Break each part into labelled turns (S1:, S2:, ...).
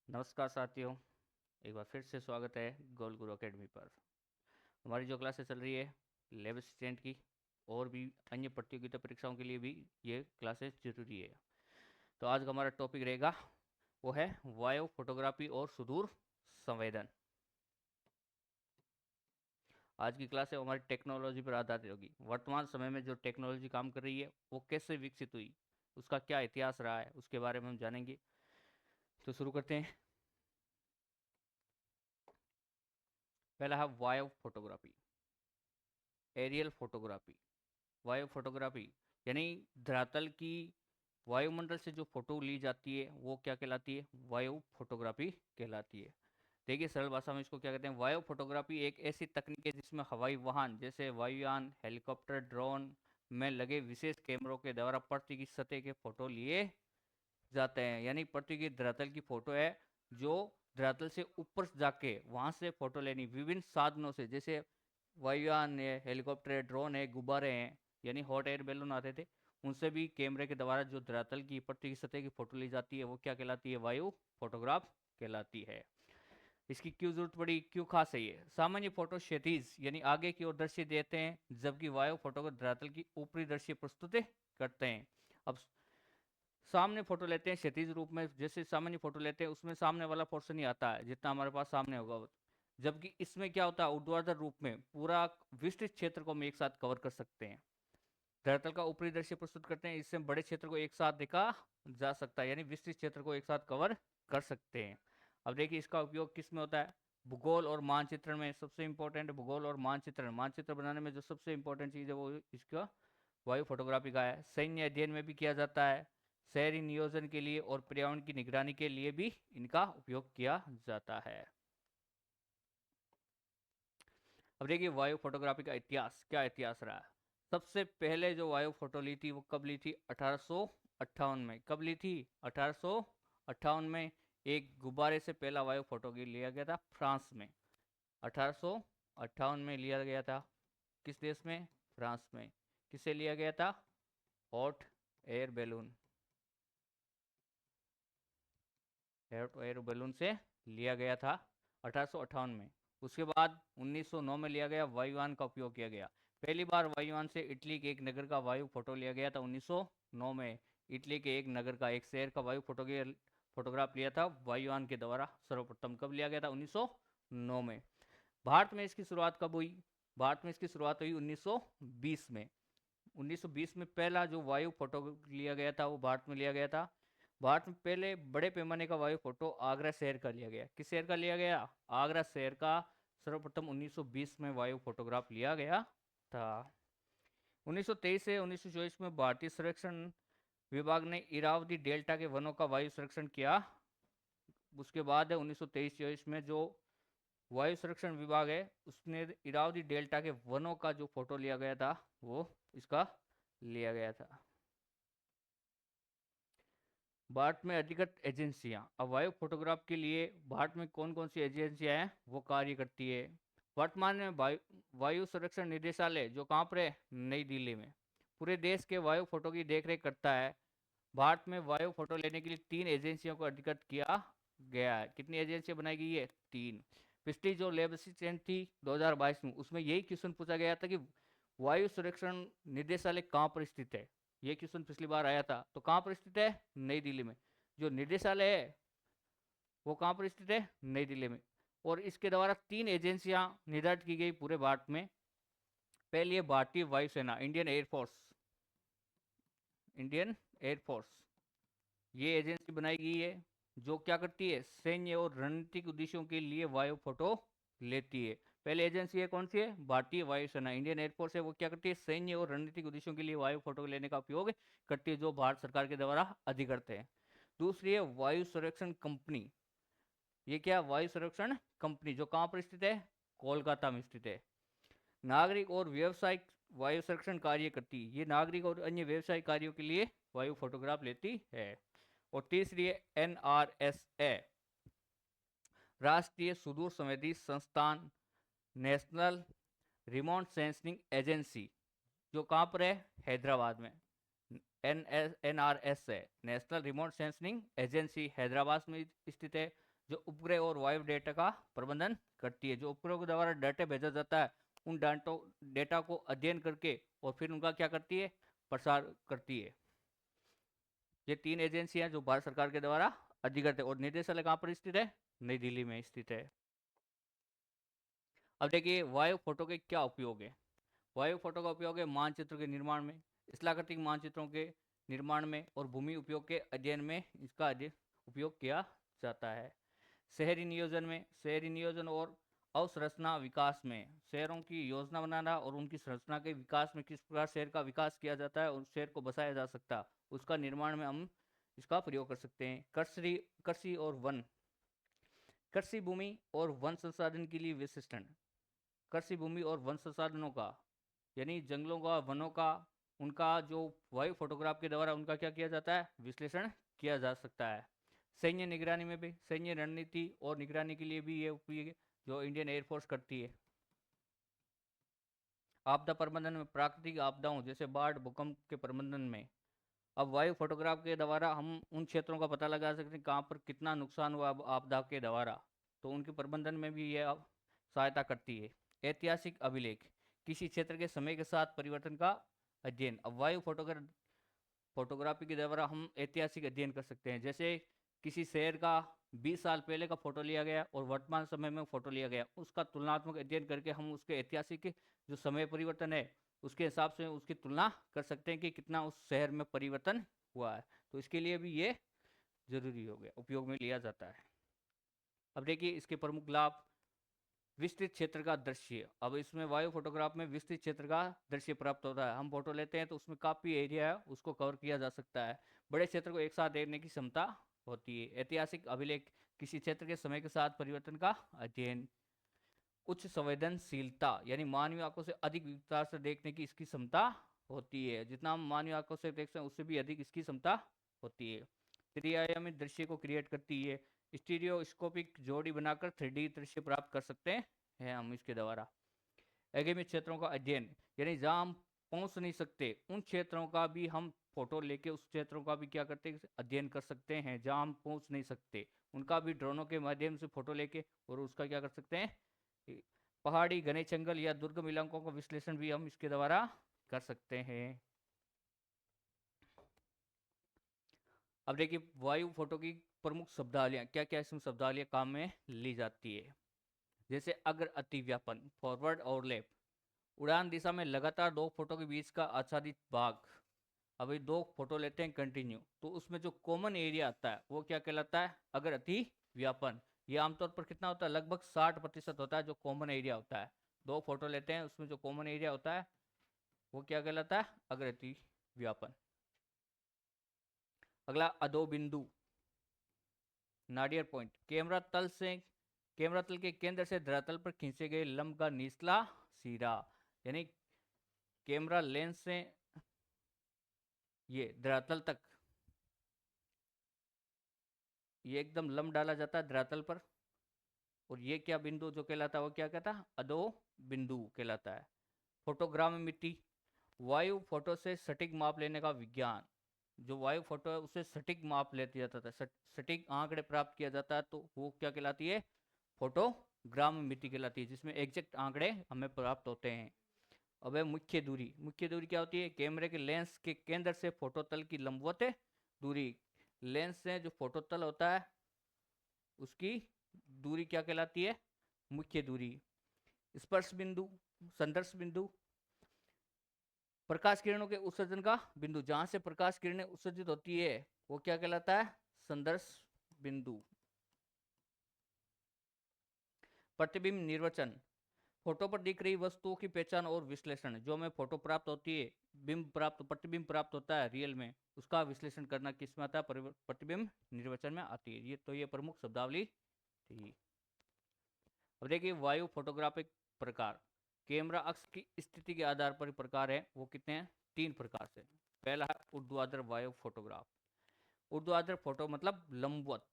S1: नमस्कार साथियों, एक बार फिर से स्वागत है गोल गुरु एकेडमी पर। हमारी जो क्लासेस चल रही है लैब असिस्टेंट की और भी अन्य प्रतियोगिता परीक्षाओं के लिए भी ये क्लासेस जरूरी है। तो आज का हमारा टॉपिक रहेगा वो है वायु फोटोग्राफी और सुदूर संवेदन। आज की क्लास है हमारी टेक्नोलॉजी पर आधारित होगी। वर्तमान समय में जो टेक्नोलॉजी काम कर रही है वो कैसे विकसित हुई, उसका क्या इतिहास रहा है, उसके बारे में हम जानेंगे। तो शुरू करते हैं। पहला है वायु फोटोग्राफी, एरियल फोटोग्राफी। वायु फोटोग्राफी यानी धरातल की वायुमंडल से जो फोटो ली जाती है वो क्या कहलाती है? वायु फोटोग्राफी कहलाती है। देखिए सरल भाषा में इसको क्या कहते हैं? वायु फोटोग्राफी एक ऐसी तकनीक है जिसमें हवाई वाहन जैसे वायुयान, हेलीकॉप्टर, ड्रोन में लगे विशेष कैमरों के द्वारा पृथ्वी की सतह के फोटो लिए जाते हैं। यानी पृथ्वी की धरातल की फोटो है जो धरातल से ऊपर जाके वहां से फोटो लेनी विभिन्न साधनों से, जैसे वायुयान है, हेलीकॉप्टर है, ड्रोन है, गुब्बारे हैं, यानी हॉट एयर बैलून आते थे, उनसे भी कैमरे के द्वारा जो धरातल की पृथ्वी की सतह की फोटो ली जाती है वो क्या कहलाती है? वायु फोटोग्राफ कहलाती है। इसकी क्यों जरूरत पड़ी, क्यों खास है ये? सामान्य फोटो क्षैतिज यानी आगे की ओर दृश्य देते हैं, जबकि वायु फोटो को धरातल की ऊपरी दृश्य प्रस्तुत करते हैं। अब सामने फोटो लेते हैं क्षैतिज रूप में, जैसे सामान्य फोटो लेते हैं उसमें सामने वाला पोर्शन ही आता है जितना हमारे पास सामने होगा, जबकि इसमें क्या होता है? ऊर्ध्वाधर रूप में पूरा विस्तृत क्षेत्र को हम एक साथ कवर कर सकते हैं। धरातल का ऊपरी दृश्य प्रस्तुत करते हैं, इससे बड़े क्षेत्र को एक साथ देखा जा सकता है, यानी विस्तृत क्षेत्र को एक साथ कवर कर सकते हैं। अब देखिए इसका उपयोग किस में होता है? भूगोल और मानचित्रण में सबसे इंपॉर्टेंट भूगोल और मानचित्रण। मानचित्र बनाने में जो सबसे इंपॉर्टेंट चीज है वो इसका वायु फोटोग्राफी का है। सैन्य अध्ययन में भी किया जाता है, शहरी नियोजन के लिए और पर्यावरण की निगरानी के लिए भी इनका उपयोग किया जाता है। अब देखिए वायु फोटोग्राफी का इतिहास, क्या इतिहास रहा है। सबसे पहले जो वायु फोटो ली थी वो कब ली थी? 1858 में। कब ली थी? 1858 में। एक गुब्बारे से पहला वायु फोटो लिया गया था फ्रांस में। 1858 में लिया गया था। किस देश में? फ्रांस में। किससे लिया गया था? Hot air balloon. Air balloon से लिया गया था 1858 में। उसके बाद 1909 में लिया गया, वायुयान का उपयोग किया गया। पहली बार वायुयान से इटली के एक नगर का वायु फोटो लिया गया था 1909 में। इटली के एक नगर का, एक शहर का वायु फोटोग्राफ लिया था वायुयान के द्वारा सर्वप्रथम। कब लिया गया था? 1909 में। भारत में इसकी शुरुआत कब हुई? भारत में इसकी शुरुआत हुई 1920 में। 1920 में पहला जो वायु फोटो लिया गया था वो भारत में लिया गया था। भारत में पहले बड़े पैमाने का वायु फोटो आगरा शहर का लिया गया। किस शहर का लिया गया? आगरा शहर का सर्वप्रथम 1920 में वायु फोटोग्राफ लिया गया था। 1923 से 1924 में भारतीय संरक्षण विभाग ने इरावदी डेल्टा के वनों का वायु संरक्षण किया। उसके बाद है 1923-24 में जो वायु संरक्षण विभाग है उसने इरावदी डेल्टा के वनों का जो फोटो लिया गया था वो इसका लिया गया था। भारत में अधिकृत एजेंसियां, अब वायु फोटोग्राफ के लिए भारत में कौन कौन सी एजेंसियां हैं वो कार्य करती है? वर्तमान में वायु संरक्षण निदेशालय जो कहाँ पर है? नई दिल्ली में। पूरे देश के वायु फोटो की देखरेख करता है। भारत में वायु फोटो लेने के लिए 3 एजेंसियों को अधिकृत किया गया है। कितनी एजेंसियां बनाई गई है? 3। पिछली जो लेब असिस्टेंट थी 2022 में, उसमें यही क्वेश्चन पूछा गया था कि वायु संरक्षण निदेशालय कहाँ पर स्थित है। ये क्वेश्चन पिछली बार आया था। तो कहाँ पर स्थित है? नई दिल्ली में। जो निदेशालय है वो कहाँ पर स्थित है? नई दिल्ली में। और इसके द्वारा 3 एजेंसियां निर्धारित की गई पूरे भारत में। पहली है भारतीय वायुसेना, इंडियन एयरफोर्स। इंडियन एयरफोर्स ये एजेंसी बनाई गई है जो क्या करती है? सैन्य और रणनीतिक उद्देश्यों के लिए वायु फोटो लेती है। पहले एजेंसी है कौन सी है? भारतीय वायुसेना, इंडियन एयरफोर्स है। वो क्या करती है? सैन्य और रणनीतिक उद्देश्यों के लिए वायु फोटो लेने का उपयोग करती है, जो भारत सरकार के द्वारा अधिकृत है। दूसरी है वायु संरक्षण कंपनी। ये क्या? वायु संरक्षण कंपनी जो कहाँ पर स्थित है? कोलकाता में स्थित है। नागरिक और व्यवसायिक वायु संरक्षण कार्य करती है। ये नागरिक और अन्य व्यवसायिक कार्यों के लिए वायु फोटोग्राफ लेती है। और तीसरी है NRSA, राष्ट्रीय सुदूर संवेदी संस्थान, नेशनल रिमोट सेंसिंग एजेंसी, जो कहाँ पर है? हैदराबाद में। NRSA, national remote sensing agency, Hyderabad में स्थित है। जो उपग्रह और वायु डेटा का प्रबंधन करती है। जो उपग्रह के द्वारा डाटा भेजा जाता है, उन डेटा को अध्ययन करके और फिर उनका क्या करती है, प्रसार करती है। ये 3 एजेंसियां जो भारत सरकार के द्वारा अधिकृत है, और निर्देशालय कहाँ पर स्थित है, नई दिल्ली में स्थित है। अब देखिए वायु फोटो के क्या उपयोग है। वायु फोटो का उपयोग है मानचित्र के निर्माण में, स्थलाकृतिक मानचित्रों के निर्माण में और भूमि उपयोग के अध्ययन में इसका उपयोग किया जाता है। शहरी नियोजन में, शहरी नियोजन और अवसंरचना विकास में, शहरों की योजना बनाना और उनकी संरचना के विकास में किस प्रकार शहर का विकास किया जाता है और शहर को बसाया जा सकता है, उसका निर्माण में हम इसका प्रयोग कर सकते हैं। कृषि और वन, कृषि भूमि और वन संसाधन के लिए विशिष्टन, कृषि भूमि और वन संसाधनों का यानी जंगलों का, वनों का, उनका जो वायु फोटोग्राफ के द्वारा उनका क्या किया जाता है, विश्लेषण किया जा सकता है। सैन्य निगरानी में भी, सैन्य रणनीति और निगरानी के लिए भी ये उपयोग जो इंडियन एयरफोर्स करती है। आपदा प्रबंधन में, प्राकृतिक आपदाओं जैसे बाढ़, भूकंप के प्रबंधन में, अब वायु फोटोग्राफ के द्वारा हम उन क्षेत्रों का पता लगा सकते हैं कहाँ पर कितना नुकसान हुआ आपदा के द्वारा, तो उनके प्रबंधन में भी यह सहायता करती है। ऐतिहासिक अभिलेख, किसी क्षेत्र के समय के साथ परिवर्तन का अध्ययन। अब वायु फोटोग्राफी के द्वारा हम ऐतिहासिक अध्ययन कर सकते हैं, जैसे किसी शहर का 20 साल पहले का फोटो लिया गया और वर्तमान समय में फोटो लिया गया, उसका तुलनात्मक अध्ययन करके हम उसके ऐतिहासिक जो समय परिवर्तन है उसके हिसाब से उसकी तुलना कर सकते हैं कि कितना उस शहर में परिवर्तन हुआ है। तो इसके लिए भी ये जरूरी हो गया, उपयोग में लिया जाता है। अब देखिए इसके प्रमुख लाभ। विस्तृत क्षेत्र का दृश्य, अब इसमें वायु फोटोग्राफ में विस्तृत क्षेत्र का दृश्य प्राप्त होता है। हम फोटो लेते हैं तो उसमें काफी एरिया है उसको कवर किया जा सकता है, बड़े क्षेत्र को एक साथ देखने की क्षमता होती है। ऐतिहासिक अभिलेख, किसी क्षेत्र के समय के साथ परिवर्तन का अध्ययन। उच्च संवेदनशीलता, यानी मानवीय आंखों से अधिक विस्तार से देखने की इसकी क्षमता होती है, जितना हम मानवीय आंखों से देखते हैं उससे भी अधिक इसकी क्षमता होती है। त्रिआयामी दृश्य को क्रिएट करती है, स्टीरियोस्कोपिक जोड़ी बनाकर 3D दृश्य प्राप्त कर सकते हैं हम इसके द्वारा। अगेमित क्षेत्रों का अध्ययन, यानी जहां हम पहुंच नहीं सकते उन क्षेत्रों का भी हम फोटो लेके उस क्षेत्रों का भी क्या करते हैं, अध्ययन कर सकते हैं। जहां हम पहुंच नहीं सकते उनका भी ड्रोनों के माध्यम से फोटो लेके और उसका क्या कर सकते हैं, पहाड़ी, घने जंगल या दुर्गम इलाकों का विश्लेषण भी हम इसके द्वारा कर सकते हैं। अब देखिए वायु फोटो की प्रमुख शब्दावलियां, क्या क्या इसमें शब्दावलियां काम में ली जाती है। जैसे अग्र अतिव्यापन, फॉरवर्ड और लेफ्ट, उड़ान दिशा में लगातार दो फोटो के बीच का आच्छादित भाग। अभी दो फोटो लेते हैं कंटिन्यू, तो उसमें जो कॉमन एरिया आता है वो क्या कहलाता है, अगर अति व्यापन। ये आमतौर पर कितना होता है, लगभग 60% होता है जो कॉमन एरिया होता है। दो फोटो लेते हैं उसमें जो कॉमन एरिया होता है वो क्या कहलाता है, अगर अति व्यापन। अगला अधो बिंदु, नाडियर पॉइंट, कैमरा तल के केंद्र से धरातल पर खींचे गए लंब का निचला सिरा, यानी कैमरा लेंस से ये धरातल तक ये एकदम लंब डाला जाता है धरातल पर, और ये क्या बिंदु जो कहलाता है वो क्या कहता है, अधो बिंदु कहलाता है। फोटोग्रामेट्री, वायु फोटो से सटीक माप लेने का विज्ञान। जो वायु फोटो है उसे सटीक माप लेते जाता था, सटीक आंकड़े प्राप्त किया जाता है, तो वो क्या कहलाती है, फोटोग्रामेट्री कहलाती है, जिसमें एग्जैक्ट आंकड़े हमें प्राप्त होते हैं। अब है मुख्य दूरी, मुख्य दूरी क्या होती है, कैमरे के लेंस के केंद्र से फोटो तल की लंबवत दूरी। लेंस से जो फोटो तल होता है उसकी दूरी क्या कहलाती है, मुख्य दूरी। स्पर्श बिंदु, संदर्श बिंदु, प्रकाश किरणों के उत्सर्जन का बिंदु, जहां से प्रकाश किरणें उत्सर्जित होती है वो क्या कहलाता है, संदर्श बिंदु। प्रतिबिंब निर्वचन, फोटो पर दिख रही वस्तुओं की पहचान और विश्लेषण। जो हमें फोटो प्राप्त होती है, प्रतिबिंब प्राप्त होता है रियल में, उसका विश्लेषण करना किस में आता है, प्रतिबिंब निर्वचन में आती है। ये तो ये प्रमुख शब्दावली थी। अब देखिए वायु फोटोग्राफिक प्रकार, कैमरा अक्ष की स्थिति के आधार पर प्रकार है, वो कितने हैं, 3 प्रकार से। पहला है ऊर्ध्वाधर वायु फोटोग्राफ। ऊर्ध्वाधर फोटो मतलब लंबवत,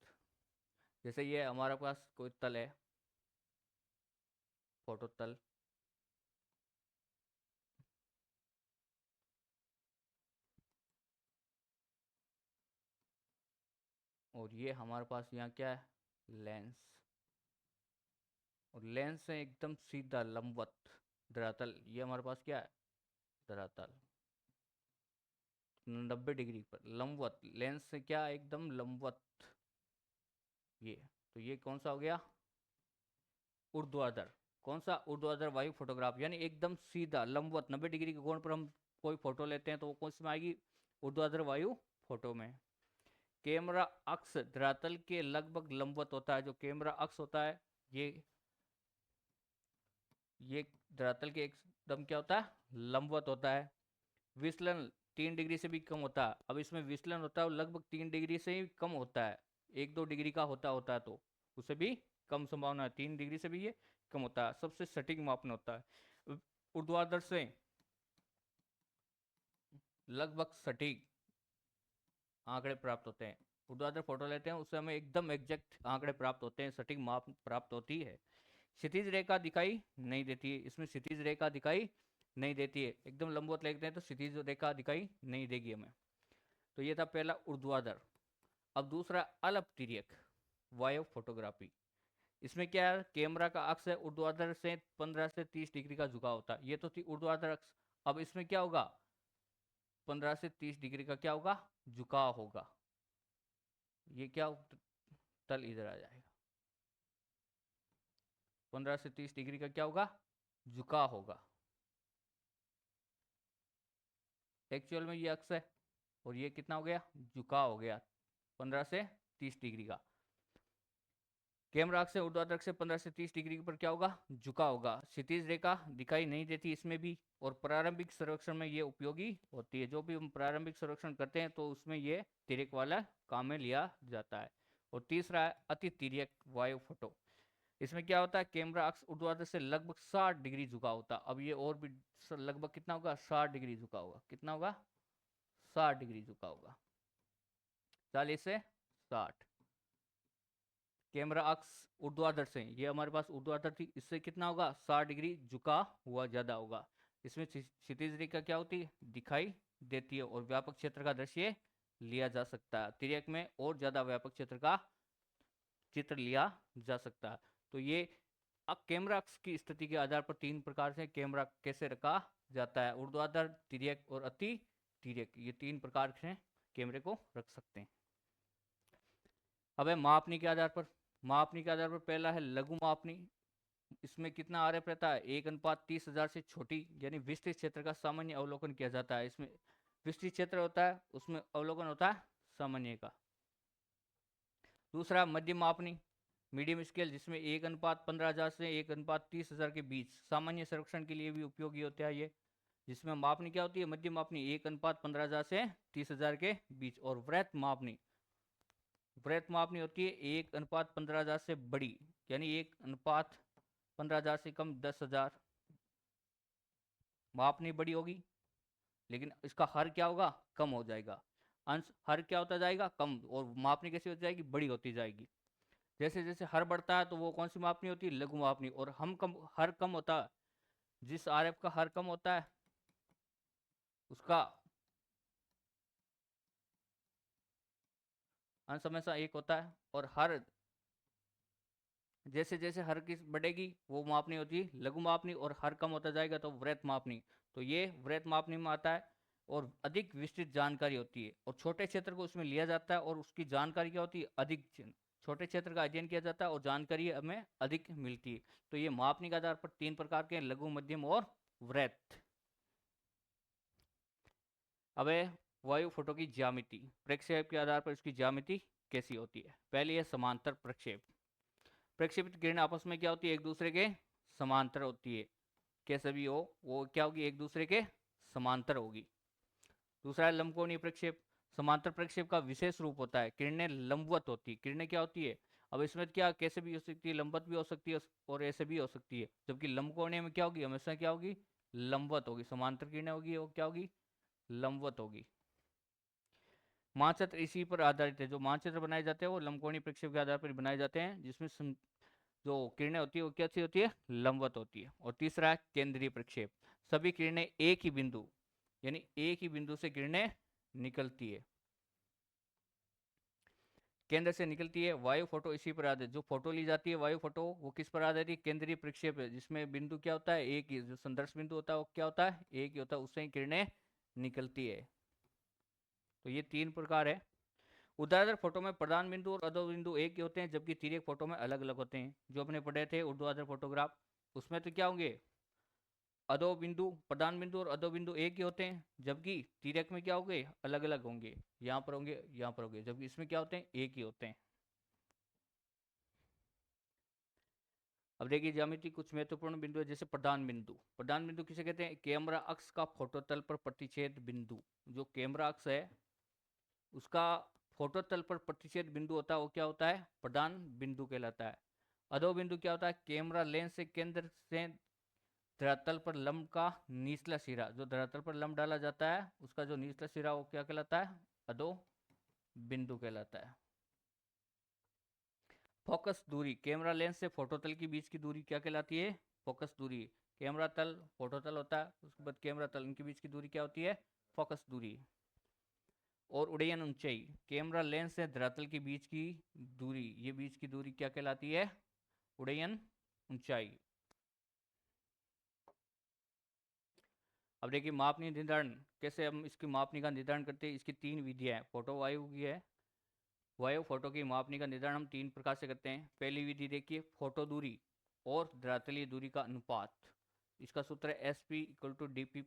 S1: जैसे ये हमारे पास कोई तल है, फोटो तल, और ये हमारे पास यहाँ क्या है, लेंस, और लेंस से एकदम सीधा लंबवत धरातल, ये हमारे पास क्या है, धरातल 90 डिग्री पर लंबवत, लेंस से क्या एकदम लंबवत, ये तो ये कौन सा हो गया, ऊर्ध्वाधर। कौन सा, ऊर्ध्वाधर वायु फोटोग्राफ, यानी एकदम सीधा लंबवत 90 डिग्री के कोण पर हम कोई फोटो लेते हैं तो वो कौन सी में आएगी, ऊर्ध्वाधर वायु फोटो में। कैमरा अक्ष धरातल के लगभग लंबवत होता है, जो कैमरा अक्ष होता है ये धरातल के एकदम क्या होता है, लंबवत होता है। विचलन 3 डिग्री से भी कम होता है, अब इसमें विचलन होता है लगभग 3 डिग्री से ही कम होता है, 1-2 डिग्री का होता है तो उससे भी कम संभावना है, 3 डिग्री से भी ये कम होता है। सबसे सटीक मापन होता है ऊर्ध्वाधर से लगभग सटीक आंकड़े प्राप्त होते हैं। ऊर्ध्वाधर फोटो लेते हैं उससे हमें एकदम एग्जैक्ट आंकड़े प्राप्त होते हैं, सटीक माप प्राप्त होती है। क्षितिज रेखा दिखाई नहीं देती है, इसमें क्षितिज रेखा दिखाई नहीं देती है, एकदम लंबवत लेते हैं तो क्षितिज रेखा दिखाई नहीं देगी हमें। तो ये था पहला ऊर्ध्वाधर। अब दूसरा अलपतिर्यक वायु फोटोग्राफी। इसमें क्या है, कैमरा का अक्ष है ऊर्ध्वाधर से 15 से 30 डिग्री का झुकाव होता है, ये तो थी ऊर्ध्वाधर अक्ष। अब इसमें क्या होगा, 15 से 30 डिग्री का क्या होगा, झुकाव होगा। ये क्या, तल इधर आ जाएगा, 15 से 30 डिग्री का क्या होगा, झुकाव होगा। एक्चुअल में ये अक्ष है और ये कितना हो गया, झुकाव हो गया 15 से 30 डिग्री का। कैमरा अक्ष से ऊर्ध्वाधर अक्ष से 15 से 30 डिग्री पर क्या होगा, झुका होगा। क्षितिज रेखा दिखाई नहीं देती इसमें भी, और प्रारंभिक सर्वेक्षण में ये उपयोगी होती है। जो भी हम प्रारंभिक सर्वेक्षण करते हैं तो उसमें ये तिर्यक वाला काम में लिया जाता है। और तीसरा है अति तिर्यक वायु फोटो। इसमें क्या होता है, कैमरा अक्ष ऊर्ध्वाधर से लगभग 60 डिग्री झुका होता है। अब ये और भी लगभग कितना होगा, 60 डिग्री झुका होगा, कितना होगा, 60 डिग्री झुका होगा, 40 से 60। कैमरा अक्ष ऊर्ध्वाधर से, ये हमारे पास ऊर्ध्वाधर थी, इससे कितना होगा, 60 डिग्री झुका हुआ ज्यादा होगा। इसमें क्षितिज रेखा क्या होती है, दिखाई देती है, और व्यापक क्षेत्र का दृश्य लिया जा सकता है। तिर्यक में और ज्यादा व्यापक क्षेत्र का चित्र लिया जा सकता है। तो ये कैमरा अक्ष की स्थिति के आधार पर 3 प्रकार से कैमरा कैसे रखा जाता है, ऊर्ध्वाधर, तिर्यक और अति तिर्यक, ये 3 प्रकार से कैमरे को रख सकते हैं। अब है मापनी के आधार पर। मापनी के आधार पर पहला है लघु मापनी। इसमें कितना आरएफ रहता है, 1:30,000 से छोटी यानी विस्तृत क्षेत्र का सामान्य अवलोकन किया जाता है। इसमें विस्तृत क्षेत्र होता है, उसमें अवलोकन होता है सामान्य का। दूसरा मध्यम मापनी, मीडियम स्केल, जिसमें 1:15,000 से 1:30,000 के बीच, सामान्य संरक्षण के लिए भी उपयोगी होता है ये। जिसमें मापनी क्या होती है, मध्यम मापनी 1:15,000 से 30,000 के बीच। और वृहत मापनी, वृहत मापनी होती है 1:15,000 से बड़ी, यानी 1:15,000 से कम 10,000। मापनी बड़ी होगी लेकिन इसका हर क्या होगा, कम हो जाएगा। अंश हर क्या होता जाएगा, कम, और मापनी कैसी होती जाएगी, बड़ी होती जाएगी। जैसे जैसे हर बढ़ता है तो वो कौन सी मापनी होती है, लघु मापनी। और हम कम, हर कम होता है, जिस आरएफ का हर कम होता है उसका अंश हमेशा 1 होता है। और हर, जैसे जैसे हर की बढ़ेगी वो मापनी होती है लघु मापनी, और हर कम होता जाएगा तो वृहत मापनी। तो ये वृहत मापनी में आता है, और अधिक विस्तृत जानकारी होती है। और छोटे क्षेत्र को उसमें लिया जाता है और उसकी जानकारी क्या होती है, अधिक। छोटे क्षेत्र का अध्ययन किया जाता है और जानकारी हमें अधिक मिलती है। तो ये मापनी के आधार पर 3 प्रकार के, लघु, मध्यम और वृहत। अब है वायु फोटो की ज्यामिति। प्रक्षेप के आधार पर इसकी ज्यामिति कैसी होती है। पहली है समांतर प्रक्षेप। प्रक्षेपित किरण आपस में क्या होती है, एक दूसरे के समांतर होती है। कैसे भी हो वो क्या होगी, एक दूसरे के समांतर होगी। दूसरा है लंबकोणीय प्रक्षेप। समांतर प्रक्षेप का विशेष रूप होता है, किरणें लंबवत होती है। किरणें क्या होती है, अब इसमें क्या कैसे भी हो सकती है, लंबवत भी हो सकती है और ऐसे भी हो सकती है। जबकि लंबकोणीय में क्या होगी, हमेशा क्या होगी, लंबवत होगी। समांतर किरणें होगी वो क्या होगी, लंबवत होगी। मानचित्र इसी पर आधारित है, जो मानचित्र बनाए जाते हैं वो लंबकोणीय प्रक्षेप के आधार पर बनाए जाते हैं, जिसमें जो किरणें होती है वो कैसी होती है, लंबवत होती है। और तीसरा है केंद्रीय प्रक्षेप। सभी किरणें एक ही बिंदु, यानी एक ही बिंदु से किरणें निकलती है। केंद्र से निकलती है वायु फोटो इसी पर आधारित, जो फोटो ली जाती है वायु फोटो वो किस पर आधारित है, केंद्रीय प्रक्षेप है, जिसमें बिंदु क्या होता है, एक ही, जो संदर्श बिंदु होता है वो क्या होता है, एक ही होता है, उससे ही किरणें निकलती है। तो ये 3 प्रकार है। ऊर्ध्वाधर फोटो में प्रधान बिंदु और अधो बिंदु एक ही होते हैं, जबकि तिर्यक फोटो में अलग अलग होते हैं। जो अपने पढ़े थे ऊर्ध्वाधर फोटोग्राफ, उसमें तो क्या होंगे, अधो बिंदु, प्रधान बिंदु और अधो बिंदु एक ही होते हैं, जबकि तिर्यक में क्या होंगे, अलग अलग होंगे, यहाँ पर होंगे यहाँ पर होंगे, जबकि इसमें क्या होते हैं, एक ही होते हैं। अब देखिए ज्यामिति कुछ महत्वपूर्ण बिंदु है, जैसे प्रधान बिंदु। प्रधान बिंदु किसे कहते हैं, कैमरा अक्ष का फोटोतल पर प्रतिच्छेद बिंदु। जो कैमरा अक्ष है उसका फोटोतल पर प्रतिच्छेद बिंदु होता है, वो क्या होता है, प्रधान बिंदु कहलाता है। अधो बिंदु क्या होता है, कैमरा लेंस से केंद्र से धरातल पर लंब का निचला सिरा, जो धरातल पर लंब डाला जाता है उसका जो निचला सिरा वो क्या कहलाता है, अधो बिंदु कहलाता है। फोकस दूरी, कैमरा लेंस से फोटोतल के बीच की दूरी क्या कहलाती है, फोकस दूरी। कैमरा तल फोटोतल होता है, उसके बाद कैमरा तल, इनके बीच की दूरी क्या होती है, फोकस दूरी। और उड्डयन ऊंचाई, कैमरा लेंस से धरातल के बीच की दूरी, ये बीच की दूरी क्या कहलाती है, उड्डयन ऊंचाई। अब देखिए मापनीय निर्धारण, कैसे हम इसकी मापनी का निर्धारण करते हैं, इसकी 3 विधियां हैं। फोटो वायु की है, वायु फोटो की मापनी का निर्धारण हम 3 प्रकार से करते हैं। पहली विधि देखिए, फोटो दूरी और धरातलीय दूरी का अनुपात। इसका सूत्र है S P equal to D P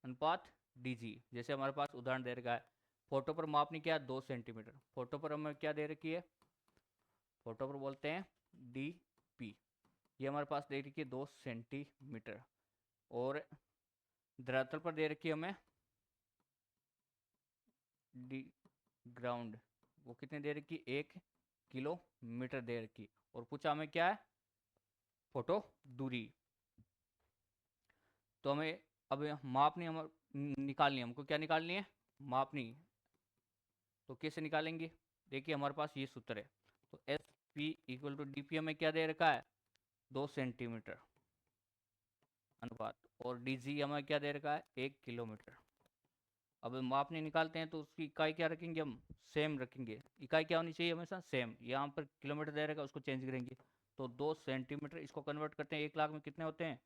S1: अनुपात डी जी। जैसे हमारे पास उदाहरण दे रखा है, फोटो पर मापनी क्या है, 2 सेंटीमीटर। फोटो पर हमें क्या दे रखी है, फोटो पर बोलते हैं डी पी, ये हमारे पास दे रखी है 2 सेंटीमीटर। और धरातल पर दे रखी है हमें डी ग्राउंड, वो कितने दे रखी, 1 किलोमीटर दे रखी। और पूछा हमें क्या है, फोटो दूरी। तो हमें अब मापनी हम निकालनी है, हमको क्या निकालनी है, मापनी। तो कैसे निकालेंगे, देखिए हमारे पास ये सूत्र है। तो S P equal to D P हमें क्या दे रखा है, 2 सेंटीमीटर अनुपात, और डी जी हमें क्या दे रखा है, 1 किलोमीटर। अब मापनी निकालते हैं तो उसकी इकाई क्या रखेंगे, हम सेम रखेंगे। इकाई क्या होनी चाहिए, हमेशा सेम। यहाँ पर किलोमीटर दे रखा है, उसको चेंज करेंगे। तो 2 सेंटीमीटर, इसको कन्वर्ट करते हैं 1 लाख में कितने होते हैं,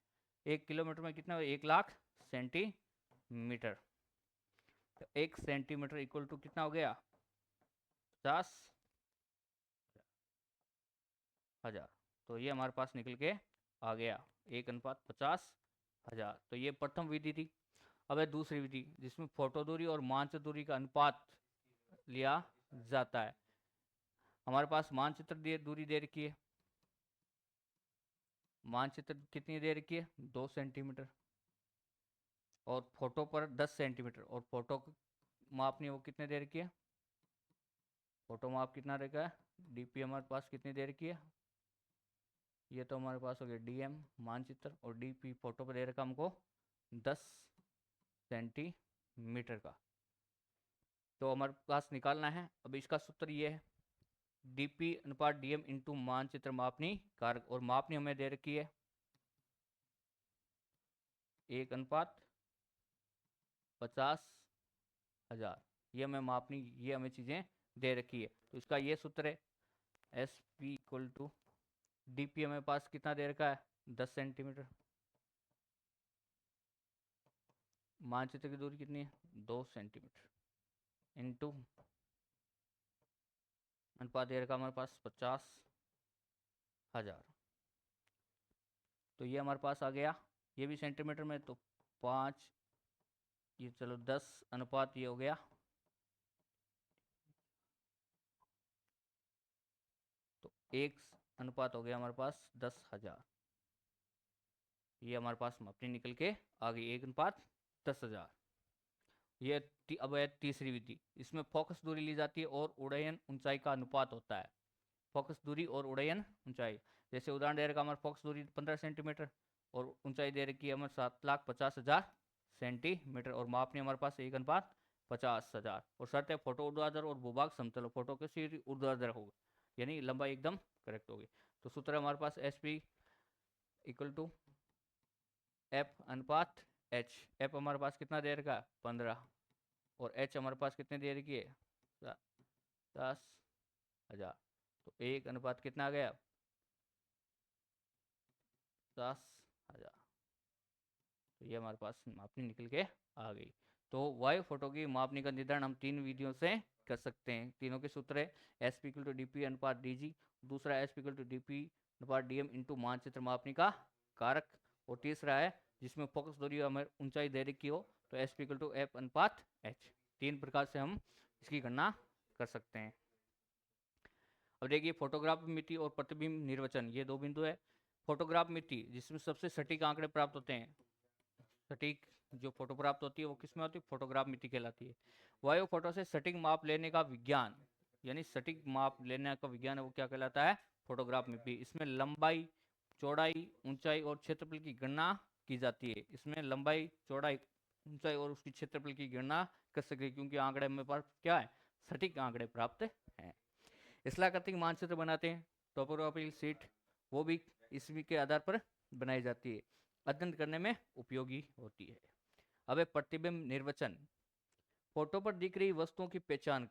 S1: 1 किलोमीटर में कितने, 1 लाख सेंटीमीटर। तो 1 सेंटीमीटर इक्वल टू कितना हो गया, 50,000। तो ये हमारे पास निकल के आ गया 1:50,000। तो ये प्रथम विधि थी। अब है दूसरी विधि, जिसमें फोटो दूरी और मानचित्र दूरी का अनुपात लिया जाता है। हमारे पास मानचित्र दूरी दे रखी है, मानचित्र कितनी दे रखी है, 2 सेंटीमीटर। और फोटो पर 10 सेंटीमीटर, और फोटो मापनी वो कितने दे रखी है, फोटो माप कितना रखा है, डीपी हमारे पास कितनी दे रखी है, ये तो हमारे पास हो गया डीएम मानचित्र, और डीपी फोटो पर दे रखा हमको 10 सेंटीमीटर का। तो हमारे पास निकालना है। अब इसका सूत्र ये है, डीपी अनुपात डीएम इंटू मानचित्र मापनी कारक, और मापनी हमें दे रखी है 1:50,000। ये हमें मापनी, ये हमें चीजें दे रखी है। तो इसका ये सूत्र है, S P equal to DP हमें पास कितना दे रखा है, 10 सेंटीमीटर। मानचित्र की दूरी कितनी है, 2 सेंटीमीटर, इंटू अनुपात दे रखा हमारे पास 50,000। तो ये हमारे पास आ गया, ये भी सेंटीमीटर में, तो 5, ये चलो 10 अनुपात ये हो गया, तो 1 अनुपात हो गया हमारे पास 10,000। ये हमारे पास मापनी निकल के आ गई 1:10,000। ये अब है तीसरी विधि, इसमें फोकस दूरी ली जाती है और उड्डयन ऊंचाई का अनुपात होता है। फोकस दूरी और उड्डयन ऊंचाई, जैसे उदाहरण दे रखा हमारा फोकस दूरी 15 सेंटीमीटर, और ऊंचाई दे रखी है हमारे 7,50,000 सेंटीमीटर, और मापनी हमारे पास 1:50,000। और शर्त है फोटो ऊर्ध्वाधर और भूभाग समतल, फोटो के सिर ऊर्ध्वाधर होगा, यानी लंबाई एकदम करेक्ट होगी। तो सूत्र हमारे पास S P equal to F अनुपात एच। एफ हमारे पास कितना दे रखा है, 15, और एच हमारे पास कितने दे रखी है, 10 1000। तो 1 अनुपात कितना आ गया? 50,000। तो ये हमारे पास मापनी निकल के आ गई। तो वायु फोटो की मापनी का निर्धारण हम 3 विधियों से कर सकते हैं। तीनों के सूत्र है एस पी टू डीपी अनुपात डीजी, दूसरा एस पी टू डीपी अनुपात डीएम इंटू मानचित्र मापनी का कारक, और तीसरा है जिसमें फोकस दूरी हमें ऊंचाई दे रखी हो तो एस पी टू एफ अनुपात एच। 3 प्रकार से हम इसकी गणना कर सकते हैं। अब देखिए फोटोग्राफ मिति और प्रतिबिंब निर्वचन, ये 2 बिंदु है। फोटोग्राफ मिति जिसमें सबसे सटीक आंकड़े प्राप्त होते हैं, सटीक जो फोटो प्राप्त होती है वो किसमें होती है? फोटोग्राफ मिति कहलाती है। वायु फोटो से सटीक माप लेने का विज्ञान, यानी सटीक माप लेने का विज्ञान है वो क्या कहलाता है? फोटोग्राफ मिति। इसमें लंबाई, चौड़ाई, ऊंचाई और क्षेत्रफल की गणना की जाती है। इसमें लंबाई, चौड़ाई, ऊंचाई और उसकी क्षेत्रफल की गणना कर सकते हैं, क्योंकि आंकड़े में पर क्या है? सटीक आंकड़े प्राप्त है। स्थलाकृतिक मानचित्र बनाते हैं, टोपोग्राफिकल शीट, वो भी इसी के आधार पर बनाई जाती है, अध्ययन करने में उपयोगी होती है। अब प्रतिबिंब निर्वचन, फोटो पर दिख रही वस्तुओं की पहचान,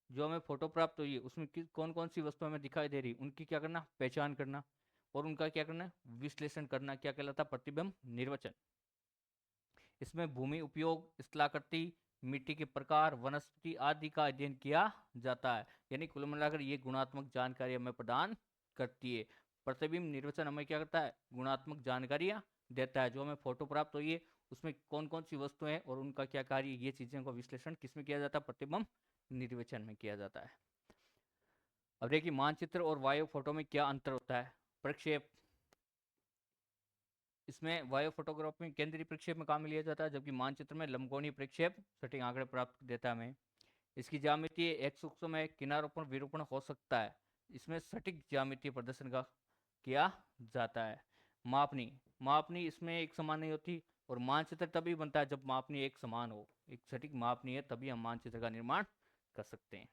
S1: जो हमें फोटो प्राप्त हुई है उसमें कौन कौन सी वस्तु हमें दिखाई दे रही, उनकी क्या करना? पहचान करना, और उनका क्या करना? विश्लेषण करना। क्या कहलाता? प्रतिबिंब निर्वचन। इसमें भूमि उपयोग, स्थलाकृति, मिट्टी के प्रकार, वनस्पति आदि का अध्ययन किया जाता है। यानी कुल मिलाकर ये गुणात्मक जानकारी हमें प्रदान करती है। प्रतिबिंब निर्वचन हमें क्या करता है? गुणात्मक जानकारियां देता है। जो हमें फोटो प्राप्त हुई है उसमें कौन कौन सी वस्तुएं हैं और उनका क्या कार्य, ये चीजों का विश्लेषण किसमें किया जाता है? प्रतिबिंब निर्वचन में किया जाता है। अब देखिए मानचित्र और वायु फोटो में क्या अंतर होता है? प्रक्षेप, इसमें वायु फोटोग्राफी में केंद्रीय प्रक्षेप में काम लिया जाता है, जबकि मानचित्र में लंबकोणीय प्रक्षेप सटीक आंकड़े प्राप्त देता है हमें। इसकी ज्यामिति एक सूक्ष्म है, किनारों पर विरूपण हो सकता है, इसमें सटीक ज्यामितीय प्रदर्शन का किया जाता है। मापनी, मापनी इसमें एक समान नहीं होती, और मानचित्र तभी बनता है जब मापनी एक समान हो, एक सटीक मापनी है, तभी हम मानचित्र का निर्माण कर सकते हैं।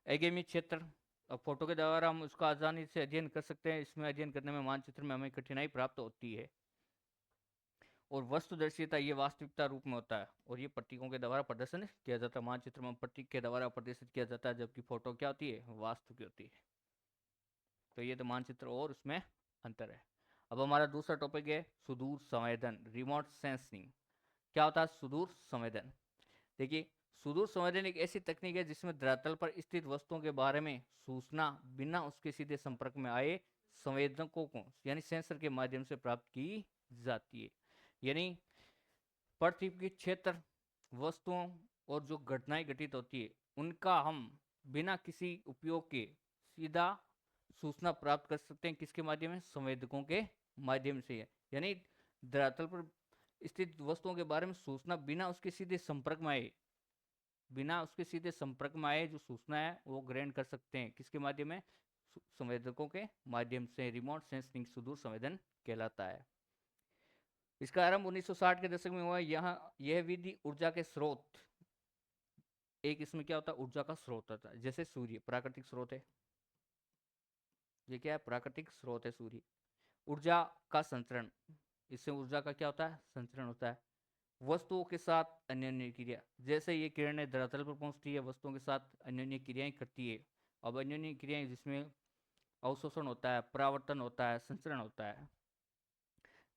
S1: एगेमी क्षेत्र, अब फोटो के द्वारा हम उसका आसानी से अध्ययन कर सकते हैं। इसमें अध्ययन करने में मानचित्र में हमें कठिनाई प्राप्त होती है। और वस्तुदर्शिता, ये वास्तविकता रूप में होता है, और ये प्रतीकों के द्वारा प्रदर्शन किया जाता है। मानचित्र में प्रतीक के द्वारा प्रदर्शित किया जाता है, जबकि फोटो क्या होती है? वास्तु की होती है। तो ये तो मानचित्र और उसमें अंतर है। अब हमारा दूसरा टॉपिक है सुदूर संवेदन, रिमोट सेंसिंग। क्या होता है सुदूर संवेदन? देखिए सुदूर संवेदन एक ऐसी तकनीक है जिसमें धरातल पर स्थित वस्तुओं के बारे में सूचना बिना उसके सीधे संपर्क में आए संवेदकों को, यानी सेंसर के माध्यम से प्राप्त की जाती है। यानी पृथ्वी के क्षेत्र, वस्तुओं और जो घटनाएं घटित होती है उनका हम बिना किसी उपयोग के सीधा सूचना प्राप्त कर सकते हैं। किसके माध्यम से? संवेदकों के माध्यम से। यानी धरातल पर स्थित वस्तुओं के बारे में सूचना बिना उसके सीधे संपर्क में आए, बिना उसके सीधे संपर्क में आए जो सूचना है वो ग्रहण कर सकते हैं। किसके माध्यम में? संवेदकों के माध्यम से। रिमोट सेंसिंग सुदूर संवेदन कहलाता है। इसका आरंभ 1960 के दशक में हुआ। यहाँ यह विधि ऊर्जा के स्रोत, एक इसमें क्या होता है? ऊर्जा का स्रोत होता है। जैसे सूर्य प्राकृतिक स्रोत है, ये क्या है? प्राकृतिक स्रोत है सूर्य। ऊर्जा का संचरण, इससे ऊर्जा का क्या होता है? संचरण होता है। वस्तुओं के साथ अन्योन्य क्रिया, जैसे ये किरणें धरातल पर पहुंचती है, वस्तुओं के साथ अन्योन्य क्रियाएं करती है। अब अन्योन्य क्रियाएं जिसमें अवशोषण होता है, परावर्तन होता है, संचरण होता है।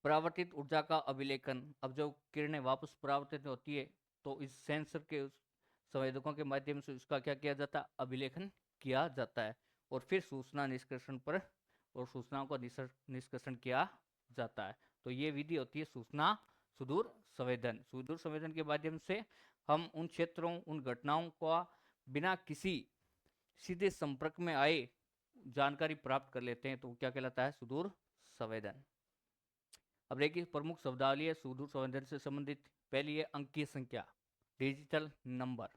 S1: परावर्तित ऊर्जा का अभिलेखन, अब जब किरणें वापस परावर्तित होती है तो इस सेंसर के संवेदकों के माध्यम से उसका क्या किया जाता है? अभिलेखन किया जाता है, और फिर सूचना निष्कर्षण पर और सूचनाओं का निष्कर्षण किया जाता है। तो ये विधि होती है सूचना सुदूर संवेदन। सुदूर संवेदन के माध्यम से हम उन क्षेत्रों, उन घटनाओं का बिना किसी सीधे संपर्क में आए जानकारी प्राप्त कर लेते हैं, तो क्या कहलाता है? सुदूर संवेदन। अब देखिए प्रमुख शब्दावली है सुदूर संवेदन से संबंधित। पहली है अंकीय संख्या, डिजिटल नंबर।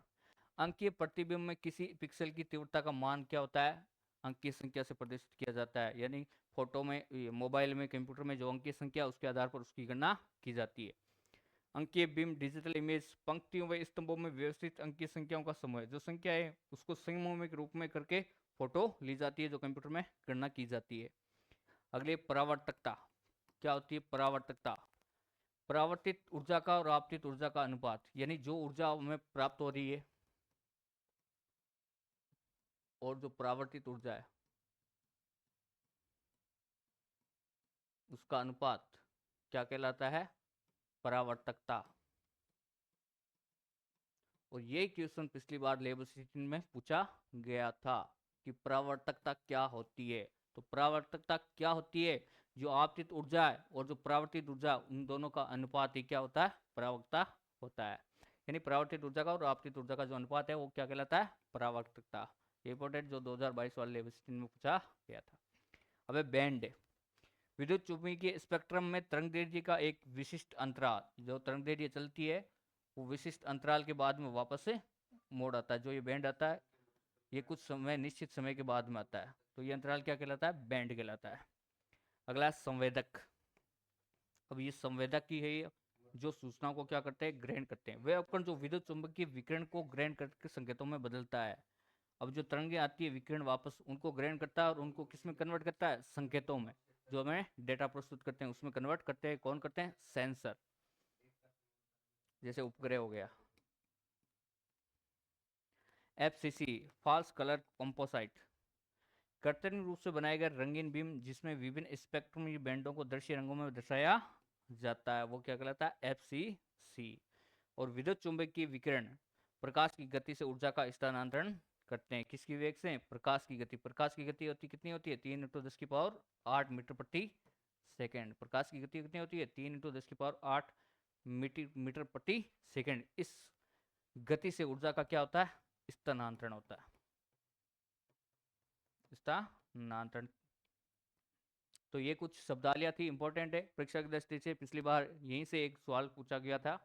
S1: अंकीय प्रतिबिंब में किसी पिक्सल की तीव्रता का मान क्या होता है? अंकीय संख्या से प्रदर्शित किया जाता है। यानी फोटो में, मोबाइल में, कंप्यूटर में जो अंकीय संख्या उसके आधार पर उसकी गणना की जाती है। अंकीय बिंब, डिजिटल इमेज, पंक्तियों व स्तंभों में व्यवस्थित अंकीय संख्याओं का समूह है। जो संख्या है उसको समूह के रूप में करके फोटो ली जाती है, जो कंप्यूटर में गणना की जाती है। अगले परावर्तकता, क्या होती है? परावर्तकता, परावर्तित ऊर्जा का और आपतित ऊर्जा का अनुपात। यानी जो ऊर्जा हमें प्राप्त हो रही है, और जो परावर्तित ऊर्जा है उसका अनुपात क्या कहलाता है? परावर्तकता। और ये क्वेश्चन पिछली बार लेवल 16 में पूछा गया था कि परावर्तकता क्या होती है। तो परावर्तकता क्या होती है? जो आपतित ऊर्जा है और जो परावर्तित ऊर्जा, उन दोनों का अनुपात ही क्या होता है? परावर्तकता होता है। यानी परावर्तित ऊर्जा का और आपतित ऊर्जा का जो अनुपात है वो क्या कहलाता है? परावर्तकता। ये इंपॉर्टेंट जो 2022 वाले लेवल 16 में पूछा गया था। अब बैंड, विद्युत चुंबकीय स्पेक्ट्रम में तरंगदैर्ध्य का एक विशिष्ट अंतराल, जो तरंगदैर्ध्य चलती है वो विशिष्ट अंतराल के बाद में वापस से मोड़ आता है। जो ये बैंड आता है ये कुछ समय, निश्चित समय के बाद में आता है। तो ये अंतराल क्या कहलाता है? बैंड कहलाता है। अगला संवेदक। अब ये संवेदक ही है जो सूचनाओं को क्या करते हैं? ग्रहण करते हैं। वे उपकरण जो विद्युत चुंबकीय विकिरण को ग्रहण करके संकेतों में बदलता है। अब जो तरंगे आती है विकिरण वापस उनको ग्रहण करता है और उनको किस में कन्वर्ट करता है? संकेतों में। जो हमें डेटा प्रस्तुत करते हैं उसमें कन्वर्ट करते हैं। कौन करते हैं? सेंसर, जैसे उपग्रह हो गया। FCC फॉल्स कलर कंपोसाइट, कृत्रिम रूप से बनाए गए रंगीन बीम जिसमें विभिन्न स्पेक्ट्रम बैंडों को दृश्य रंगों में दर्शाया जाता है, वो क्या कहलाता है? FCC। और विद्युत चुंबकीय विकिरण प्रकाश की गति से ऊर्जा का स्थानांतरण करते हैं। किसकी वेग से? प्रकाश की गति। प्रकाश की गति होती कितनी होती है? 3 × 10⁸ मीटर प्रति सेकेंड। प्रकाश की गति कितनी होती है? 3 × 10⁸ मीटर प्रति सेकेंड। इस गति से ऊर्जा का क्या होता है? स्थानांतरण होता है। स्थानांतरण। तो ये कुछ शब्दावलियां थी, इंपॉर्टेंट है परीक्षा की दृष्टि से। पिछली बार यहीं से एक सवाल पूछा गया था,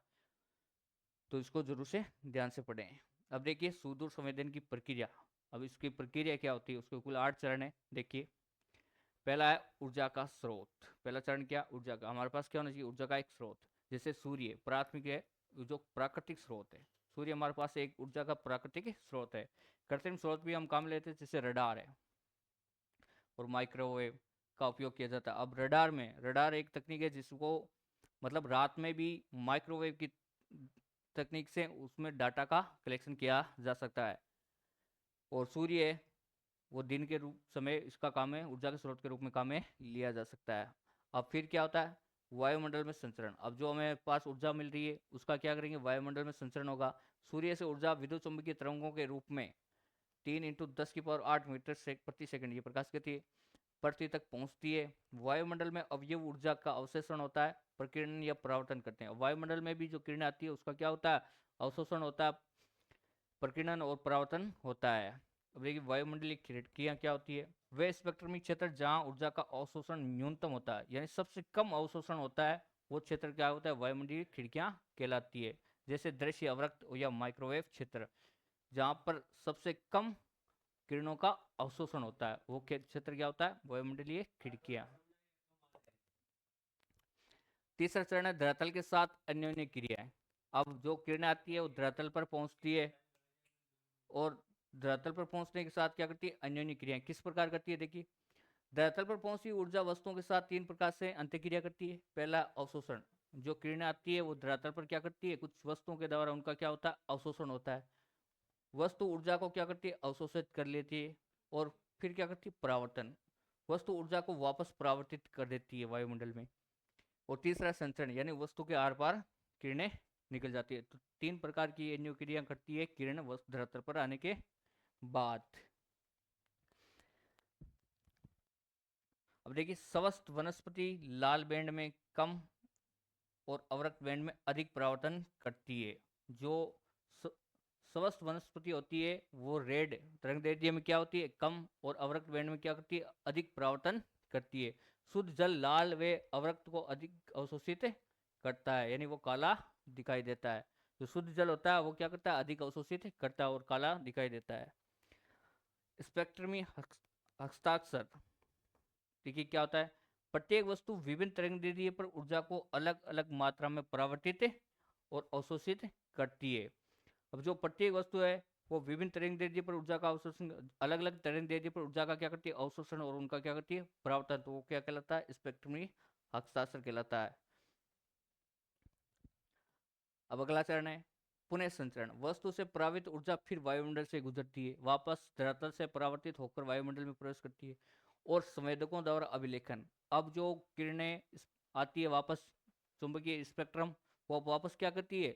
S1: तो इसको जरूर से ध्यान से पढ़ें। अब देखिए सुदूर संवेदन की प्रक्रिया। अब इसकी प्रक्रिया क्या होती है? उसके कुल 8 चरण है। देखिए पहला है ऊर्जा का स्रोत। पहला चरण क्या? ऊर्जा का। हमारे पास क्या होना चाहिए? ऊर्जा का एक स्रोत। जैसे सूर्य प्राथमिक है, जो प्राकृतिक स्रोत है। सूर्य हमारे पास एक ऊर्जा का प्राकृतिक स्रोत है। कृत्रिम स्रोत भी हम काम लेते हैं, जैसे रडार है और माइक्रोवेव का उपयोग किया जाता है। अब रडार में, रडार एक तकनीक है जिसको मतलब रात में भी माइक्रोवेव की तकनीक से उसमें डाटा का कलेक्शन किया जा सकता है। और सूर्य वो दिन के रूप समय इसका काम है, ऊर्जा के स्रोत के रूप में काम में लिया जा सकता है। अब फिर क्या होता है? वायुमंडल में संचरण। अब जो हमें पास ऊर्जा मिल रही है उसका क्या करेंगे? वायुमंडल में संचरण होगा। सूर्य से ऊर्जा विद्युत चुंबकीय तरंगों के रूप में 3 × 10⁸ मीटर प्रति सेकंड, ये प्रकाश गति पृथ्वी तक पहुंचती है। वायुमंडल में अवयव ऊर्जा का अवशोषण होता है, प्रकीर्णन या परावर्तन करते हैं। वायुमंडल में भी जो किरणें आती है उसका क्या होता है? अवशोषण होता है, प्रकीर्णन और परावर्तन होता है। अब देखिए वायुमंडलीय खिड़कियां क्या होती है? वे स्पेक्ट्रमी क्षेत्र जहां ऊर्जा का अवशोषण न्यूनतम होता है, यानी सबसे कम अवशोषण होता है, वो क्षेत्र क्या होता है? वायुमंडलीय खिड़कियां कहलाती है। जैसे दृश्य अवरक्त या माइक्रोवेव क्षेत्र, जहां पर सबसे कम किरणों का अवशोषण होता है, वो क्षेत्र क्या होता है? वायुमंडलीय खिड़कियां। तीसरा चरण है धरातल के साथ अन्योन्य क्रियाएं। अब जो किरणें आती है वो धरातल पर पहुंचती है और धरातल पर पहुंचने के साथ क्या करती है? अन्योन्य क्रियाएं। किस प्रकार करती है? देखिए धरातल पर पहुंची ऊर्जा वस्तुओं के साथ 3 प्रकार से अंतःक्रिया करती है। पहला अवशोषण, जो किरणें आती है वो धरातल पर क्या करती है? कुछ वस्तुओं के द्वारा उनका क्या होता है? अवशोषण होता है। वस्तु ऊर्जा को क्या करती है? अवशोषित कर लेती है। और फिर क्या करती है? परावर्तन, वस्तु ऊर्जा को वापस परावर्तित कर देती है वायुमंडल में। और तीसरा संचरण, यानी वस्तु के आर पार किरणें निकल जाती है। तो 3 प्रकार की अन्य क्रिया करती है किरण वस्तु धरातल पर आने के बाद। अब देखिए स्वस्थ वनस्पति लाल बैंड में कम और अवरक्त बैंड में अधिक परावर्तन करती है। जो स्वस्थ वनस्पति होती है वो रेड तरंगदैर्ध्य में क्या होती है? कम, और अवरक्त बैंड में क्या करती है? अधिक परावर्तन करती है। शुद्ध जल लाल व अवरक्त को अधिक अवशोषित करता है, यानी वो काला दिखाई देता है। जो शुद्ध जल होता है वो क्या करता है? अधिक अवशोषित करता है और काला दिखाई देता है। स्पेक्ट्रमी हस्ताक्षर, देखिए क्या होता है? प्रत्येक वस्तु विभिन्न तरंगदैर्ध्य पर ऊर्जा को अलग अलग मात्रा में परावर्तित और अवशोषित करती है। अब जो प्रत्येक वस्तु है वो विभिन्न तरंगदैर्ध्य पर ऊर्जा का अवशोषण, अलग अलग तरंगदैर्ध्य पर ऊर्जा का क्या करती है? अवशोषण, और उनका क्या करती है? परावर्तन। तो वो क्या कहलाता है? स्पेक्ट्रमी हस्ताक्षर कहलाता है। अब अगला चरण है पुनः संचरण, वस्तु से प्रवाहित ऊर्जा फिर वायुमंडल से गुजरती है, वापस धरातल से परावर्तित होकर वायुमंडल में प्रवेश करती है। और संवेदकों द्वारा अभिलेखन, अब जो किरणें आती है वापस चुंबकीय स्पेक्ट्रम, वो वापस क्या करती है,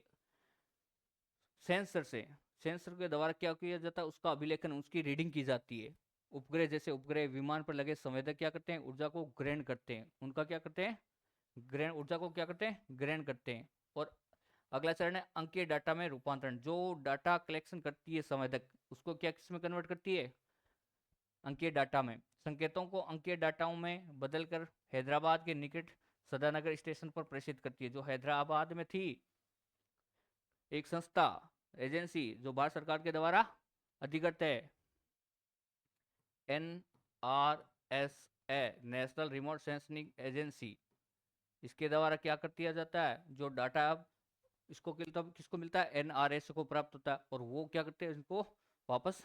S1: सेंसर से, सेंसर के द्वारा क्या किया जाता है, उसका अभिलेखन, उसकी रीडिंग की जाती है। उपग्रह जैसे उपग्रह विमान पर लगे संवेदक क्या करते हैं, ऊर्जा को ग्रहण करते हैं, उनका क्या करते हैं, ग्रहण, ऊर्जा को क्या करते हैं, ग्रहण करते हैं। और अगला चरण है अंकीय डाटा में रूपांतरण, जो डाटा कलेक्शन करती है संवेदक, उसको क्या किस में कन्वर्ट करती है, अंकीय डाटा में। संकेतों को अंकीय डाटाओं में बदलकर हैदराबाद के निकट सदानगर स्टेशन पर प्रेषित करती है, जो हैदराबाद में थी एक संस्था, एजेंसी, जो भारत सरकार के द्वारा अधिकृत है, NRSA, national remote sensing agency. इसके द्वारा क्या कर दिया जाता है, जो डाटा अब इसको किसको मिलता है, NRSA को प्राप्त होता है, और वो क्या करते हैं, इनको वापस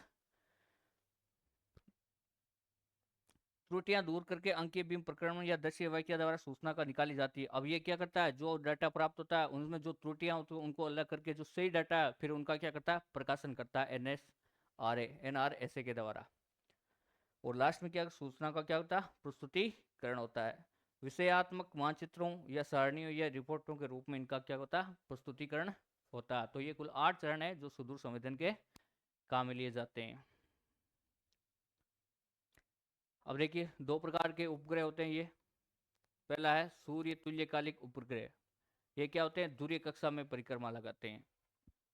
S1: त्रुटियां दूर करके अंकीय बीम प्रकरण या दृश्य वाक्य द्वारा सूचना का निकाली जाती है। अब ये क्या करता है, जो डाटा प्राप्त होता है उनमें जो त्रुटियां होती है उनको अलग करके जो सही डाटा है फिर उनका क्या करता है, प्रकाशन करता है NRSA के द्वारा। और लास्ट में क्या, सूचना का क्या होता है, प्रस्तुतिकरण होता है। विषयात्मक मानचित्रों या सारणियों या रिपोर्टों के रूप में इनका क्या होता है, प्रस्तुतिकरण होता है। तो ये कुल 8 चरण है जो सुदूर संवेदन के काम में लिए जाते हैं। अब देखिए 2 प्रकार के उपग्रह होते हैं। ये पहला है सूर्य तुल्यकालिक उपग्रह, ये क्या होते हैं, दूरीय कक्षा में परिक्रमा लगाते हैं।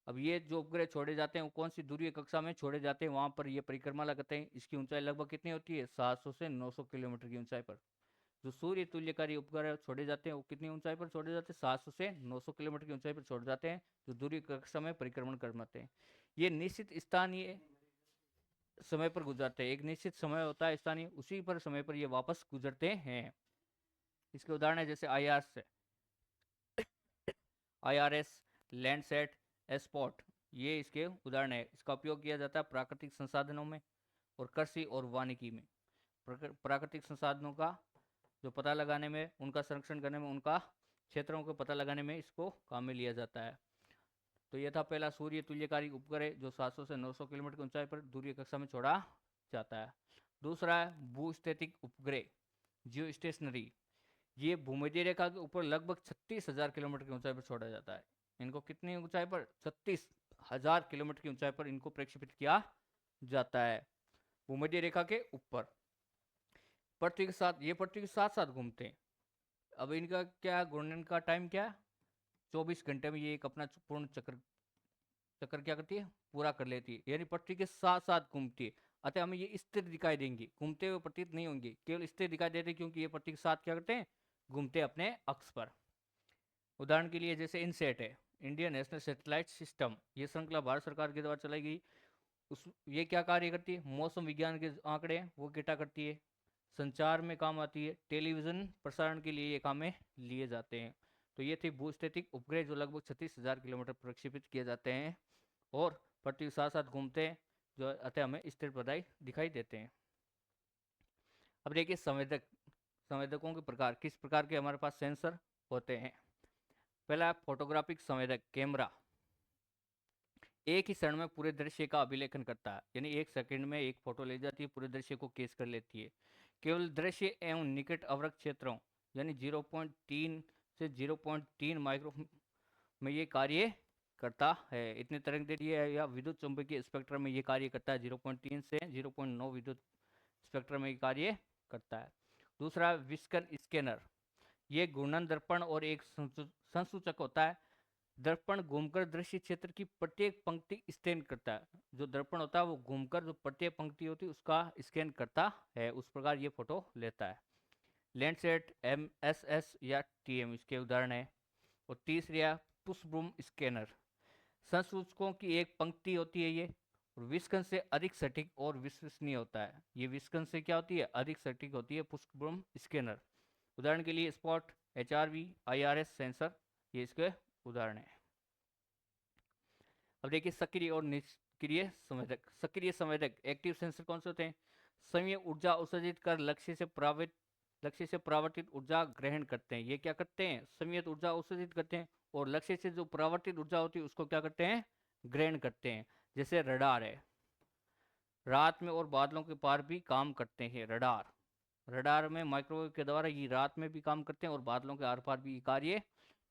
S1: अब ये जो उपग्रह छोड़े जाते हैं वो कौन सी दूरीय कक्षा में छोड़े जाते हैं, वहां पर ये परिक्रमा लगाते हैं। इसकी ऊंचाई लगभग कितनी होती है, 700 से 900 किलोमीटर की ऊंचाई पर। जो सूर्य तुल्यकारी उपग्रह छोड़े जाते हैं वो कितनी ऊंचाई पर छोड़े जाते हैं, 700 से 900 किलोमीटर की ऊंचाई पर छोड़े जाते हैं, जो दूरी कक्षा में परिक्रमण करते हैं। ये निश्चित स्थानीय समय पर गुजरते हैं, एक निश्चित समय होता है स्थानीय, उसी पर समय पर ये वापस गुजरते हैं। इसके उदाहरण है जैसे IRS, लैंडसैट, एस्पॉट, ये इसके उदाहरण है। इसका उपयोग किया जाता है प्राकृतिक संसाधनों में और कृषि और वानिकी में। प्राकृतिक संसाधनों का जो पता लगाने में, उनका संरक्षण करने में, उनका क्षेत्रों को पता लगाने में इसको काम में लिया जाता है। तो यह था पहला सूर्य तुल्यकारी उपग्रह, जो 700 से 900 किलोमीटर की ऊंचाई पर दूरीय कक्षा में छोड़ा जाता है। दूसरा है भूस्थितिक उपग्रह, जियो स्टेशनरी, ये भूमध्य रेखा के ऊपर लगभग 36,000 किलोमीटर की ऊंचाई पर छोड़ा जाता है। इनको कितनी ऊंचाई पर, 36,000 किलोमीटर की ऊंचाई पर इनको प्रक्षेपित किया जाता है भूमध्य रेखा के ऊपर। पृथ्वी के साथ, ये पृथ्वी के साथ साथ घूमते हैं। अब इनका क्या घूमने का टाइम क्या है, 24 घंटे में ये एक अपना पूर्ण चक्कर चक्कर क्या करती है, पूरा कर लेती है, यानी पृथ्वी के साथ साथ घूमती है। अतः हमें ये स्थिर दिखाई देंगे, घूमते हुए प्रतीत नहीं होंगे, केवल स्थिर दिखाई देते, क्योंकि ये पृथ्वी के साथ क्या करते हैं, घूमते अपने अक्ष पर। उदाहरण के लिए जैसे इनसेट है, इंडियन नेशनल सैटेलाइट सिस्टम, ये श्रृंखला भारत सरकार के द्वारा चलाई गई। उस ये क्या कार्य करती है, मौसम विज्ञान के आंकड़े वो डेटा करती है, संचार में काम आती है, टेलीविजन प्रसारण के लिए ये काम में लिए जाते हैं। तो ये थे भूस्थितिक उपग्रह जो लगभग 36,000 किलोमीटर प्रक्षेपित किए जाते हैं और पृथ्वी के साथ साथ घूमते हैं, जो अतः हमें स्थिर पदाई दिखाई देते हैं। अब देखिए संवेदकों के प्रकार, किस प्रकार के हमारे पास सेंसर होते हैं। पहला है फोटोग्राफिक संवेदक, कैमरा, एक ही क्षण में पूरे दृश्य का अभिलेखन करता है, यानी एक सेकंड में एक फोटो ले जाती है, पूरे दृश्य को कैच कर लेती है। केवल दृश्य एवं निकट अवरक्त क्षेत्रों यानी 0.3 से 0.3 माइक्रो में ये कार्य करता है। इतने तरंग दैर्ध्य या विद्युत चुंबकीय स्पेक्ट्रम में ये कार्य करता है, 0.3 से 0.9 विद्युत स्पेक्ट्रम में ये कार्य करता है। दूसरा विस्कन स्कैनर, ये घूर्णन दर्पण और एक संसूचक होता है। दर्पण घूमकर दृश्य क्षेत्र की प्रत्येक पंक्ति स्कैन करता है, जो दर्पण होता है वो घूमकर जो प्रत्येक पंक्ति होती है उसका स्कैन करता है, उस प्रकार ये फोटो लेता है। लैंडसेट, MSS या TM इसके उदाहरण है। और तीसरा पुष्पब्रूम स्कैनर, संसूचकों की एक पंक्ति होती है ये, और विस्कन से अधिक सटीक और विश्वसनीय होता है। ये विस्कन से क्या होती है, अधिक सटीक होती है पुष्पब्रूम स्कैनर। उदाहरण के लिए स्पॉट, HRV, IRS सेंसर, ये इसके उदाहरण है। अब देखिए सक्रिय और निष्क्रिय संवेदक। सक्रिय संवेदक, एक्टिव सेंसर कौन से होते हैं, समय ऊर्जा उत्सर्जित कर लक्ष्य से प्रभावित लक्ष्य से परावर्तित ऊर्जा ग्रहण करते हैं। ये क्या करते हैं? संयत ऊर्जा अवशोषित करते हैं। और लक्ष्य से जो परावर्तित ऊर्जा होती है उसको क्या करते हैं? ग्रहण करते हैं। जैसे रडार है, रात में और बादलों के पार भी काम करते हैं रडार। रडार में माइक्रोवेव के द्वारा ये रात में भी काम करते हैं और बादलों के आर पार भी कार्य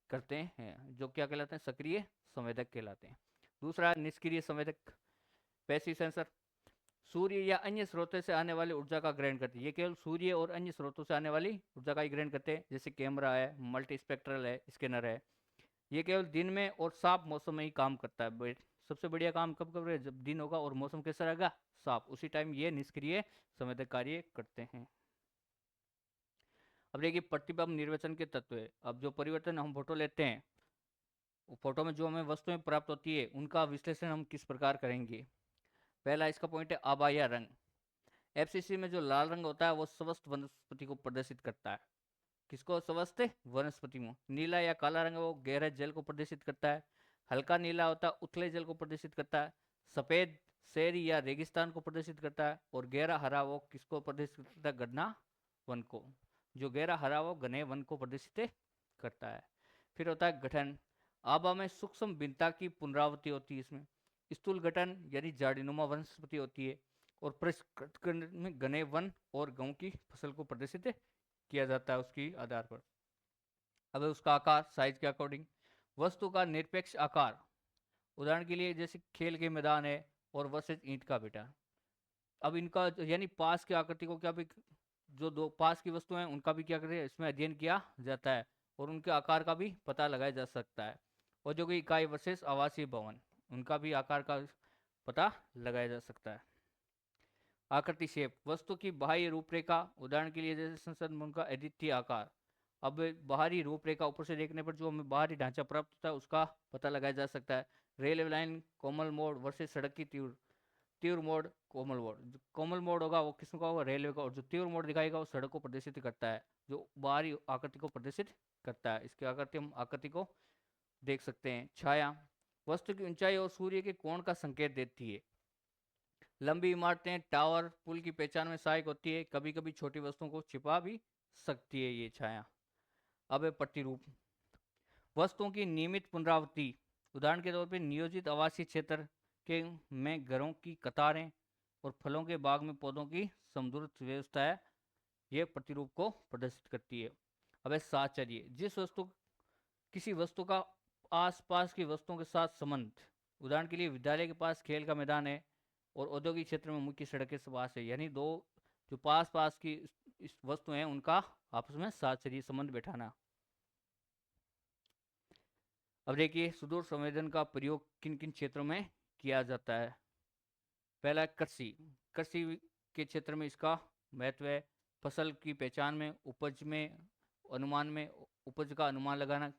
S1: करते हैं, जो क्या कहलाते हैं? सक्रिय संवेदक कहलाते हैं। दूसरा निष्क्रिय संवेदक, पैसिव सेंसर, सूर्य या अन्य स्रोतों से आने वाली ऊर्जा का ग्रहण करते हैं। ये केवल सूर्य और अन्य स्रोतों से आने वाली ऊर्जा का ही ग्रहण करते हैं। जैसे कैमरा है, मल्टी स्पेक्ट्रल है, स्कैनर है। ये केवल दिन में और साफ मौसम में ही काम करता है। सबसे बढ़िया काम कब कर रहे हैं? जब दिन होगा और मौसम कैसा रहेगा? साफ, उसी टाइम ये निष्क्रिय संवेदक कार्य करते हैं। अब देखिए प्रतिबिंब निर्वचन के तत्व है। अब जो परिवर्तन हम फोटो लेते हैं, फोटो में जो हमें वस्तुएं प्राप्त होती है उनका विश्लेषण हम किस प्रकार करेंगे। पहला इसका पॉइंट है आबाया रंग। एफसीसी में जो लाल रंग होता है वो स्वस्थ वनस्पति को प्रदर्शित करता है। किसको? स्वस्थ वनस्पति को। नीला या काला रंग वो गहरे जल को प्रदर्शित करता है। हल्का नीला होता है उथले जल को प्रदर्शित करता है। सफेद शहरी या रेगिस्तान को प्रदर्शित करता है। और गहरा हरा वो किसको प्रदर्शित करता है? घना वन को। जो गहरा हरा वो घने वन को प्रदर्शित करता है। फिर होता है गठन। आभा में सूक्ष्म भिन्नता की पुनरावृत्ति होती है। इसमें स्थूल गठन यानी झाड़ीनुमा वनस्पति होती है। और परिष्कृत में घने वन और गेहूं की फसल को प्रदर्शित किया जाता है उसकी आधार पर। अब उसका आकार, साइज के अकॉर्डिंग। वस्तु का निरपेक्ष आकार, उदाहरण के लिए जैसे खेल के मैदान है और वर्सेज ईंट का बेटा। अब इनका यानी पास की आकृति को क्या भी, जो दो पास की वस्तु हैं उनका भी क्या करें इसमें अध्ययन किया जाता है और उनके आकार का भी पता लगाया जा सकता है। औद्योगिक इकाई वर्सेस आवासीय भवन, उनका भी आकार का पता लगाया जा सकता है। आकृति शेप, वस्तु की बाह्य रूपरेखा, उदाहरण के लिए जैसे संसद भवन का अद्वितीय आकार। अब बाहरी रूपरेखा ऊपर से देखने पर जो हमें बाहरी ढांचा प्राप्त होता है उसका पता लगाया जा सकता है। रेलवे लाइन कोमल मोड़ वर्सेस सड़क की तीव्र तीव्र मोड़ कोमल मोड़। जो कोमल मोड़ होगा वो किसका होगा? रेलवे का। और जो तीव्र मोड़ दिखाएगा वो सड़क को प्रदर्शित करता है, जो बाहरी आकृति को प्रदर्शित करता है। इसके आकृति हम आकृति को देख सकते हैं। छाया, वस्तु की ऊंचाई और सूर्य के कोण का संकेत देती है। लंबी इमारतें, टावर, पुल की पहचान में सहायक होती है। कभी कभी छोटी वस्तुओं को छिपा भी सकती है ये छाया। अब है प्रतिरूप, वस्तुओं की नियमित पुनरावृत्ति, उदाहरण के तौर पर नियोजित आवासीय क्षेत्र के में घरों की कतारें और फलों के बाग में पौधों की समृद्ध व्यवस्था है, ये प्रतिरूप को प्रदर्शित करती है। अब है साहचर्य, जिस वस्तु किसी वस्तु का आसपास की वस्तुओं के साथ संबंध, उदाहरण के लिए विद्यालय के पास खेल का मैदान है और औद्योगिक क्षेत्र में मुख्य सड़कें के पास है, यानी दो जो पास पास की इस वस्तु हैं उनका आपस में साहचर्य संबंध बैठाना। अब देखिए सुदूर संवेदन का प्रयोग किन किन क्षेत्रों में किया जाता है। पहला कृषि, कृषि के क्षेत्र में इसका महत्व है। फसल की पहचान में, उपज में अनुमान में, उपज का अनुमान लगाना,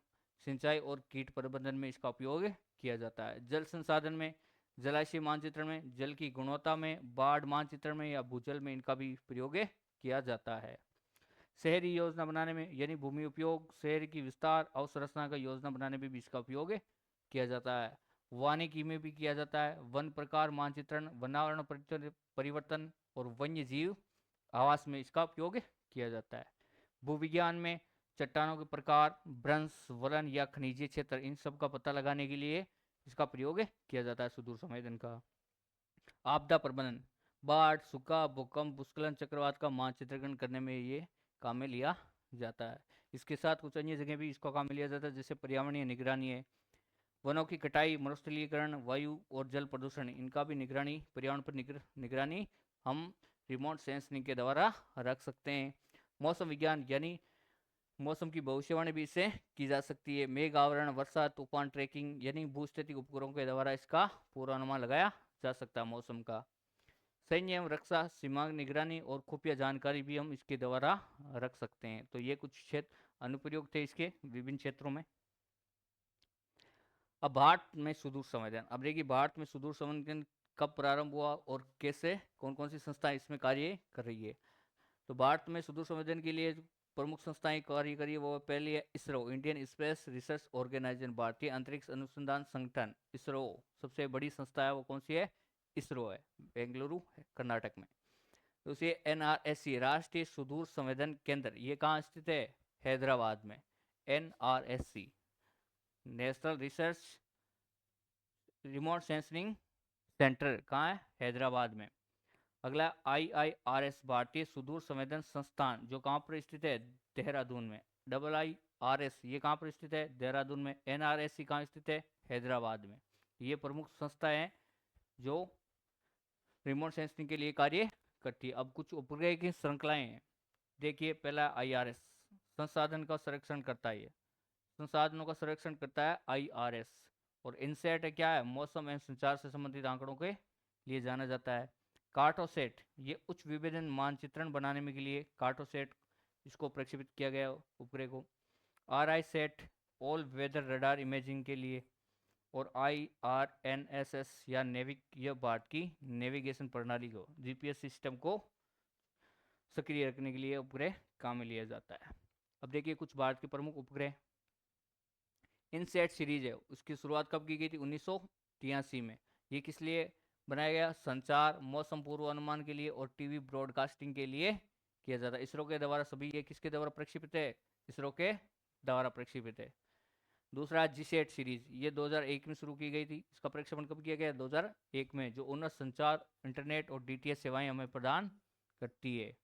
S1: सिंचाई और कीट प्रबंधन में इसका उपयोग किया जाता है। जल संसाधन में, जलाशय मानचित्रण में, जल की गुणवत्ता में, बाढ़ मानचित्रण में या भूजल में इनका भी प्रयोग किया जाता है। शहरी योजना बनाने में यानी भूमि उपयोग, शहर की विस्तार अवसंरचना का योजना बनाने में भी इसका उपयोग किया जाता है। वानिकी में भी किया जाता है। वन प्रकार मानचित्रण, वनावरण परिवर्तन और वन्य जीव आवास में इसका उपयोग किया जाता है। भूविज्ञान में चट्टानों के प्रकार, भ्रंश, वलन या खनिजीय क्षेत्र, इन सब का पता लगाने के लिए इसका प्रयोग किया जाता है सुदूर संवेदन का। आपदा प्रबंधन, बाढ़, सूखा, भूकंप, भूस्खलन, चक्रवात का मानचित्रण करने में ये काम में लिया जाता है। इसके साथ कुछ अन्य जगह भी इसको काम में लिया जाता है, जैसे पर्यावरणीय निगरानी है, वनों की कटाई, मरुस्थलीकरण, वायु और जल प्रदूषण, इनका भी निगरानी, पर्यावरण पर निगरानी हम रिमोट सेंसिंग के द्वारा रख सकते हैं। मौसम विज्ञान यानी मौसम की भविष्यवाणी भी इससे की जा सकती है। मेघ आवरण, वर्षा, तूफान ट्रैकिंग यानी भूस्थितिक उपकरणों के द्वारा इसका पूर्वानुमान लगाया जा सकता है मौसम का। सैन्य एवं रक्षा, सीमा निगरानी और खुफिया जानकारी भी हम इसके द्वारा रख सकते हैं। तो ये कुछ क्षेत्र अनुप्रयोग थे इसके विभिन्न क्षेत्रों में। अब भारत में सुदूर संवेदन, अब देखिए भारत में सुदूर संवेदन कब प्रारंभ हुआ और कैसे कौन कौन सी संस्थाएं इसमें कार्य कर रही है। तो भारत में सुदूर संवेदन के लिए प्रमुख संस्थाएं कार्य करी है वो पहली है ISRO, Indian space research organisation, भारतीय अंतरिक्ष अनुसंधान संगठन। इसरो सबसे बड़ी संस्था है, वो कौन सी है? इसरो है, बेंगलुरु है कर्नाटक में। उसे NRSC राष्ट्रीय सुदूर संवेदन केंद्र, ये कहाँ स्थित है? हैदराबाद में। NRSC national research remote sensing centre कहाँ है? हैदराबाद में। अगला IIRS भारतीय सुदूर संवेदन संस्थान, जो कहाँ पर स्थित है? देहरादून में। IIRS ये कहाँ पर स्थित है? देहरादून में। NRSC कहाँ स्थित है? हैदराबाद में। ये प्रमुख संस्थाएं हैं जो रिमोट सेंसिंग के लिए कार्य करती है। अब कुछ उपग्रह की श्रृंखलाएं हैं। देखिए, पहला IRS संसाधन का संरक्षण करता है, ये संसाधनों का संरक्षण करता है IRS। और इनसेट क्या है? मौसम एवं संचार से संबंधित आंकड़ों के लिए जाना जाता है। कार्टोसेट ये उच्च विभेदन मानचित्रण बनाने में के लिए कार्टोसेट इसको प्रक्षेपित किया गया उपग्रह को। RI sat all weather radar imaging के लिए। और IRNSS या नेविक यह भारत की नेविगेशन प्रणाली को, GPS सिस्टम को सक्रिय रखने के लिए उपग्रह काम में लिया जाता है। अब देखिए कुछ भारत के प्रमुख उपग्रह। इनसेट सीरीज है, उसकी शुरुआत कब की गई थी? 1983 में। ये किस लिए बनाया गया? संचार, मौसम पूर्वानुमान के लिए और टीवी ब्रॉडकास्टिंग के लिए किया जाता है। इसरो के द्वारा सभी ये किसके द्वारा प्रक्षेपित है? इसरो के द्वारा प्रक्षेपित है। दूसरा जीसेट सीरीज, ये 2001 में शुरू की गई थी। इसका प्रक्षेपण कब किया गया? 2001 में, जो उन्नत संचार, इंटरनेट और DTH सेवाएं हमें प्रदान करती है।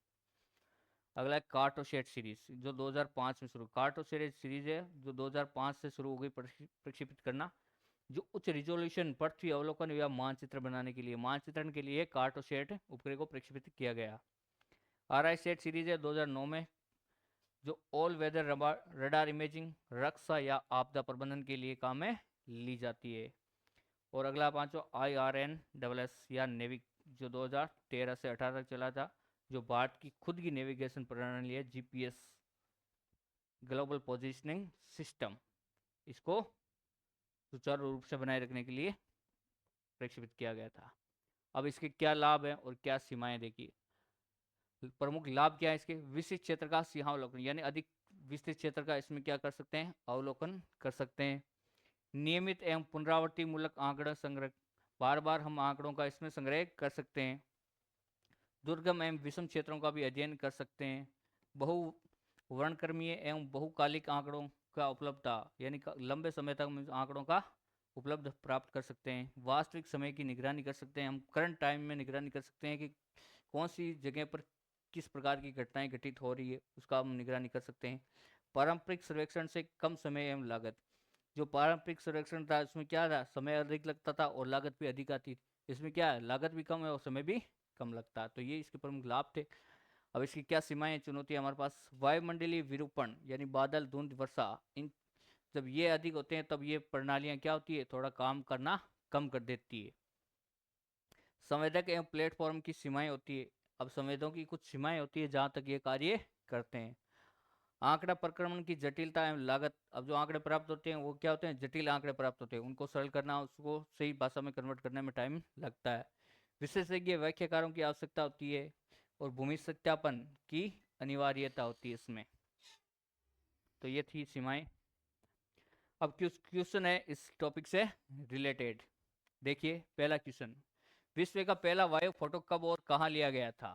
S1: अगला है कार्टोसेट सीरीज, जो 2005 में शुरू। कार्टोसेट सीरीज है जो 2005 से शुरू हो गई प्रक्षेपित करना, जो उच्च रिजोल्यूशन पृथ्वी अवलोकन या मानचित्र बनाने के लिए, मानचित्रण के लिए कार्टोसेट उपग्रह को प्रक्षेपित किया गया। RI सेट सीरीज है 2009 में, जो ऑल वेदर रडार इमेजिंग, रक्षा या आपदा प्रबंधन के लिए काम में ली जाती है। और अगला पांचवा IRNSS या नेविक, जो 2013 से 18 तक चला था, जो भारत की खुद की नेविगेशन प्रणाली है, GPS ग्लोबल पोजिशनिंग सिस्टम, इसको सुचारू रूप से बनाए रखने के लिए प्रक्षेपित किया गया था। अब इसके क्या लाभ हैं और क्या सीमाएं, देखिए प्रमुख लाभ क्या है इसके। विशिष्ट क्षेत्र का सिंहावलोकन, यानी अधिक विस्तृत क्षेत्र का इसमें क्या कर सकते हैं? अवलोकन कर सकते हैं। नियमित एवं पुनरावृत्ति मूलक आंकड़ा संग्रह, बार बार हम आंकड़ों का इसमें संग्रह कर सकते हैं। दुर्गम एवं विषम क्षेत्रों का भी अध्ययन कर सकते हैं। बहु वर्णक्रमीय एवं बहुकालिक आंकड़ों का उपलब्धता, यानी लंबे समय तक आंकड़ों का उपलब्ध प्राप्त कर सकते हैं। वास्तविक समय की निगरानी कर सकते हैं, हम करंट टाइम में निगरानी कर सकते हैं कि कौन सी जगह पर किस प्रकार की घटनाएं घटित हो रही है, उसका हम निगरानी कर सकते हैं। पारंपरिक सर्वेक्षण से कम समय एवं लागत, जो पारंपरिक सर्वेक्षण था उसमें क्या था? समय अधिक लगता था और लागत भी अधिक आती। इसमें क्या है? लागत भी कम है और समय भी कम लगता है। तो ये इसके प्रमुख लाभ थे। अब इसकी क्या सीमाएं, चुनौतियां हमारे पास? वायुमंडलीय विरूपण, यानी बादल, धुंध, वर्षा, इन जब ये अधिक होते हैं तब ये प्रणालियां क्या होती है? थोड़ा काम करना कम कर देती है। संवेदक एवं प्लेटफॉर्म की सीमाएं होती है। अब संवेदों की कुछ सीमाएं होती है जहां तक ये कार्य करते हैं। आंकड़ा प्रक्रमण की जटिलता एवं लागत, अब जो आंकड़े प्राप्त होते हैं वो क्या होते हैं? जटिल आंकड़े प्राप्त होते हैं, उनको सरल करना, उसको सही भाषा में कन्वर्ट करने में टाइम लगता है। विशेषज्ञ व्याख्याकारों की आवश्यकता होती है और भूमि सत्यापन की अनिवार्यता होती है इसमें। तो ये थी सीमाएं। अब क्वेश्चन है इस टॉपिक से रिलेटेड। देखिए पहला क्वेश्चन, विश्व का पहला वायु फोटो कब और कहाँ लिया गया था?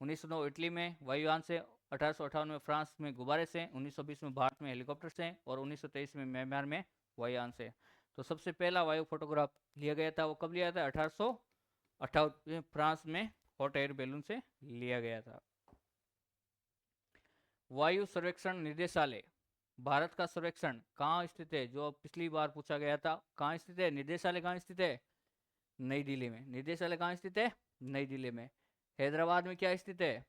S1: 1909 इटली में वायुयान से, 1858 में फ्रांस में गुब्बारे से, 1920 में भारत में हेलीकॉप्टर से और 1923 में म्यांमार में वायुयान से। तो सबसे पहला वायु फोटोग्राफ लिया गया था, वो कब लिया था? 1858 में फ्रांस में हॉट एयर बैलून से लिया गया था। वायु सर्वेक्षण निदेशालय, भारत का सर्वेक्षण कहाँ स्थित है? जो पिछली बार पूछा गया था, कहाँ स्थित है? निदेशालय कहाँ स्थित है? नई दिल्ली में। निदेशालय कहाँ स्थित है? नई दिल्ली में। हैदराबाद में क्या स्थित है?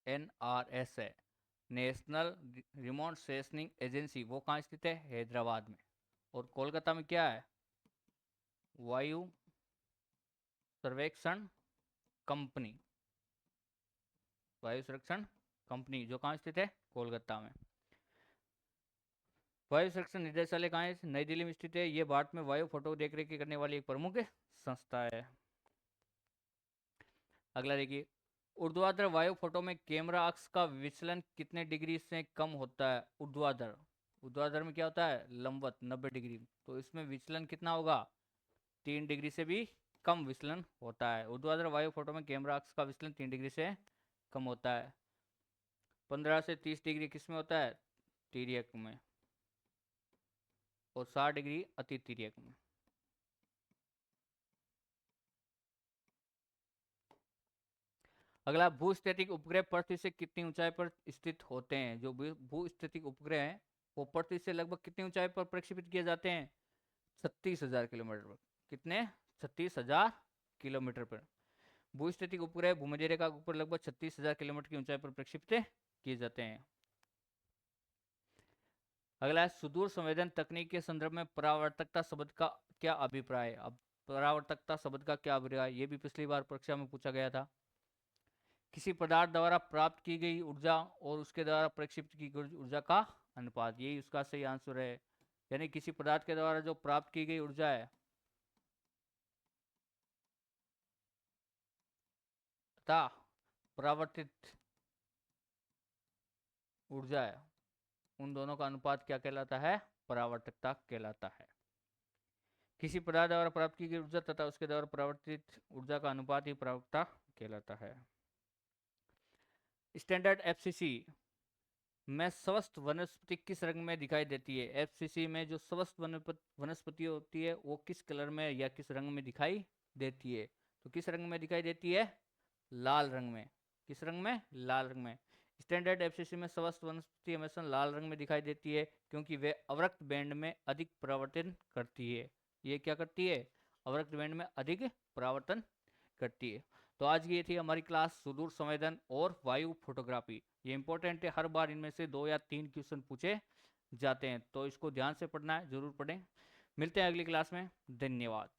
S1: NRS है, नेशनल रिमोट सेंसिंग एजेंसी, वो कहाँ स्थित है? हैदराबाद में। और कोलकाता में क्या है? वायु सर्वेक्षण कंपनी, वायु सर्वेक्षण कंपनी, जो कहाँ स्थित है? कोलकाता में। वायु सर्वेक्षण निदेशालय कहाँ है? नई दिल्ली में स्थित है। ये भारत में वायु फोटो देखरेख करने वाली एक प्रमुख संस्था है। अगला देखिए, ऊर्ध्वाधर वायु फोटो में कैमरा अक्ष का विचलन कितने डिग्री से कम होता है? ऊर्ध्वाधर, ऊर्ध्वाधर में क्या होता है? लंबवत 90 डिग्री। तो इसमें विचलन कितना होगा? 3 डिग्री से भी कम विचलन होता है। ऊर्ध्वाधर वायु फोटो में कैमरा अक्ष का विचलन 3 डिग्री से कम होता है। 15 से 30 डिग्री किस में होता है? तिर्यक में। और 60 डिग्री अति तिर्यक में। अगला, भूस्थितिक उपग्रह पृथ्वी से कितनी ऊंचाई पर स्थित होते हैं? जो भूस्थितिक उपग्रह हैं वो पृथ्वी से लगभग कितनी ऊंचाई पर प्रक्षेपित किए जाते हैं? 36,000 किलोमीटर पर। कितने? 36,000 किलोमीटर पर। भूस्थितिक उपग्रह भूमध्य रेखा के ऊपर लगभग 36,000 किलोमीटर की ऊंचाई पर प्रक्षेपित किए जाते हैं। अगला है, सुदूर संवेदन तकनीक के संदर्भ में परावर्तकता शब्द का क्या अभिप्राय है? अब परावर्तकता शब्द का क्या अभिप्राय, ये भी पिछली बार परीक्षा में पूछा गया था। किसी पदार्थ द्वारा प्राप्त की गई ऊर्जा और उसके द्वारा प्रक्षेपित की गई ऊर्जा का अनुपात, यही उसका सही आंसर है। यानी किसी पदार्थ के द्वारा जो प्राप्त की गई ऊर्जा है तथा परावर्तित ऊर्जा है, उन दोनों का अनुपात क्या कहलाता है? परावर्तकता कहलाता है। किसी पदार्थ द्वारा प्राप्त की गई ऊर्जा तथा उसके द्वारा परावर्तित ऊर्जा का अनुपात ही परावर्तकता कहलाता है। स्टैंडर्ड एफसीसी में स्वस्थ वनस्पति किस रंग में दिखाई देती है? एफसीसी में जो स्वस्थ वनस्पति होती है वो किस कलर में या किस रंग में दिखाई देती है? तो किस रंग में दिखाई देती है? लाल रंग में। किस रंग में? लाल रंग में। स्टैंडर्ड एफसीसी में स्वस्थ वनस्पति हमेशा लाल रंग में दिखाई देती है क्योंकि वे अवरक्त बैंड में अधिक परावर्तन करती है। ये क्या करती है? अवरक्त बैंड में अधिक परावर्तन करती है। तो आज की ये थी हमारी क्लास सुदूर संवेदन और वायु फोटोग्राफी। ये इंपॉर्टेंट है, हर बार इनमें से 2 या 3 क्वेश्चन पूछे जाते हैं, तो इसको ध्यान से पढ़ना है, जरूर पढ़ें। मिलते हैं अगली क्लास में। धन्यवाद।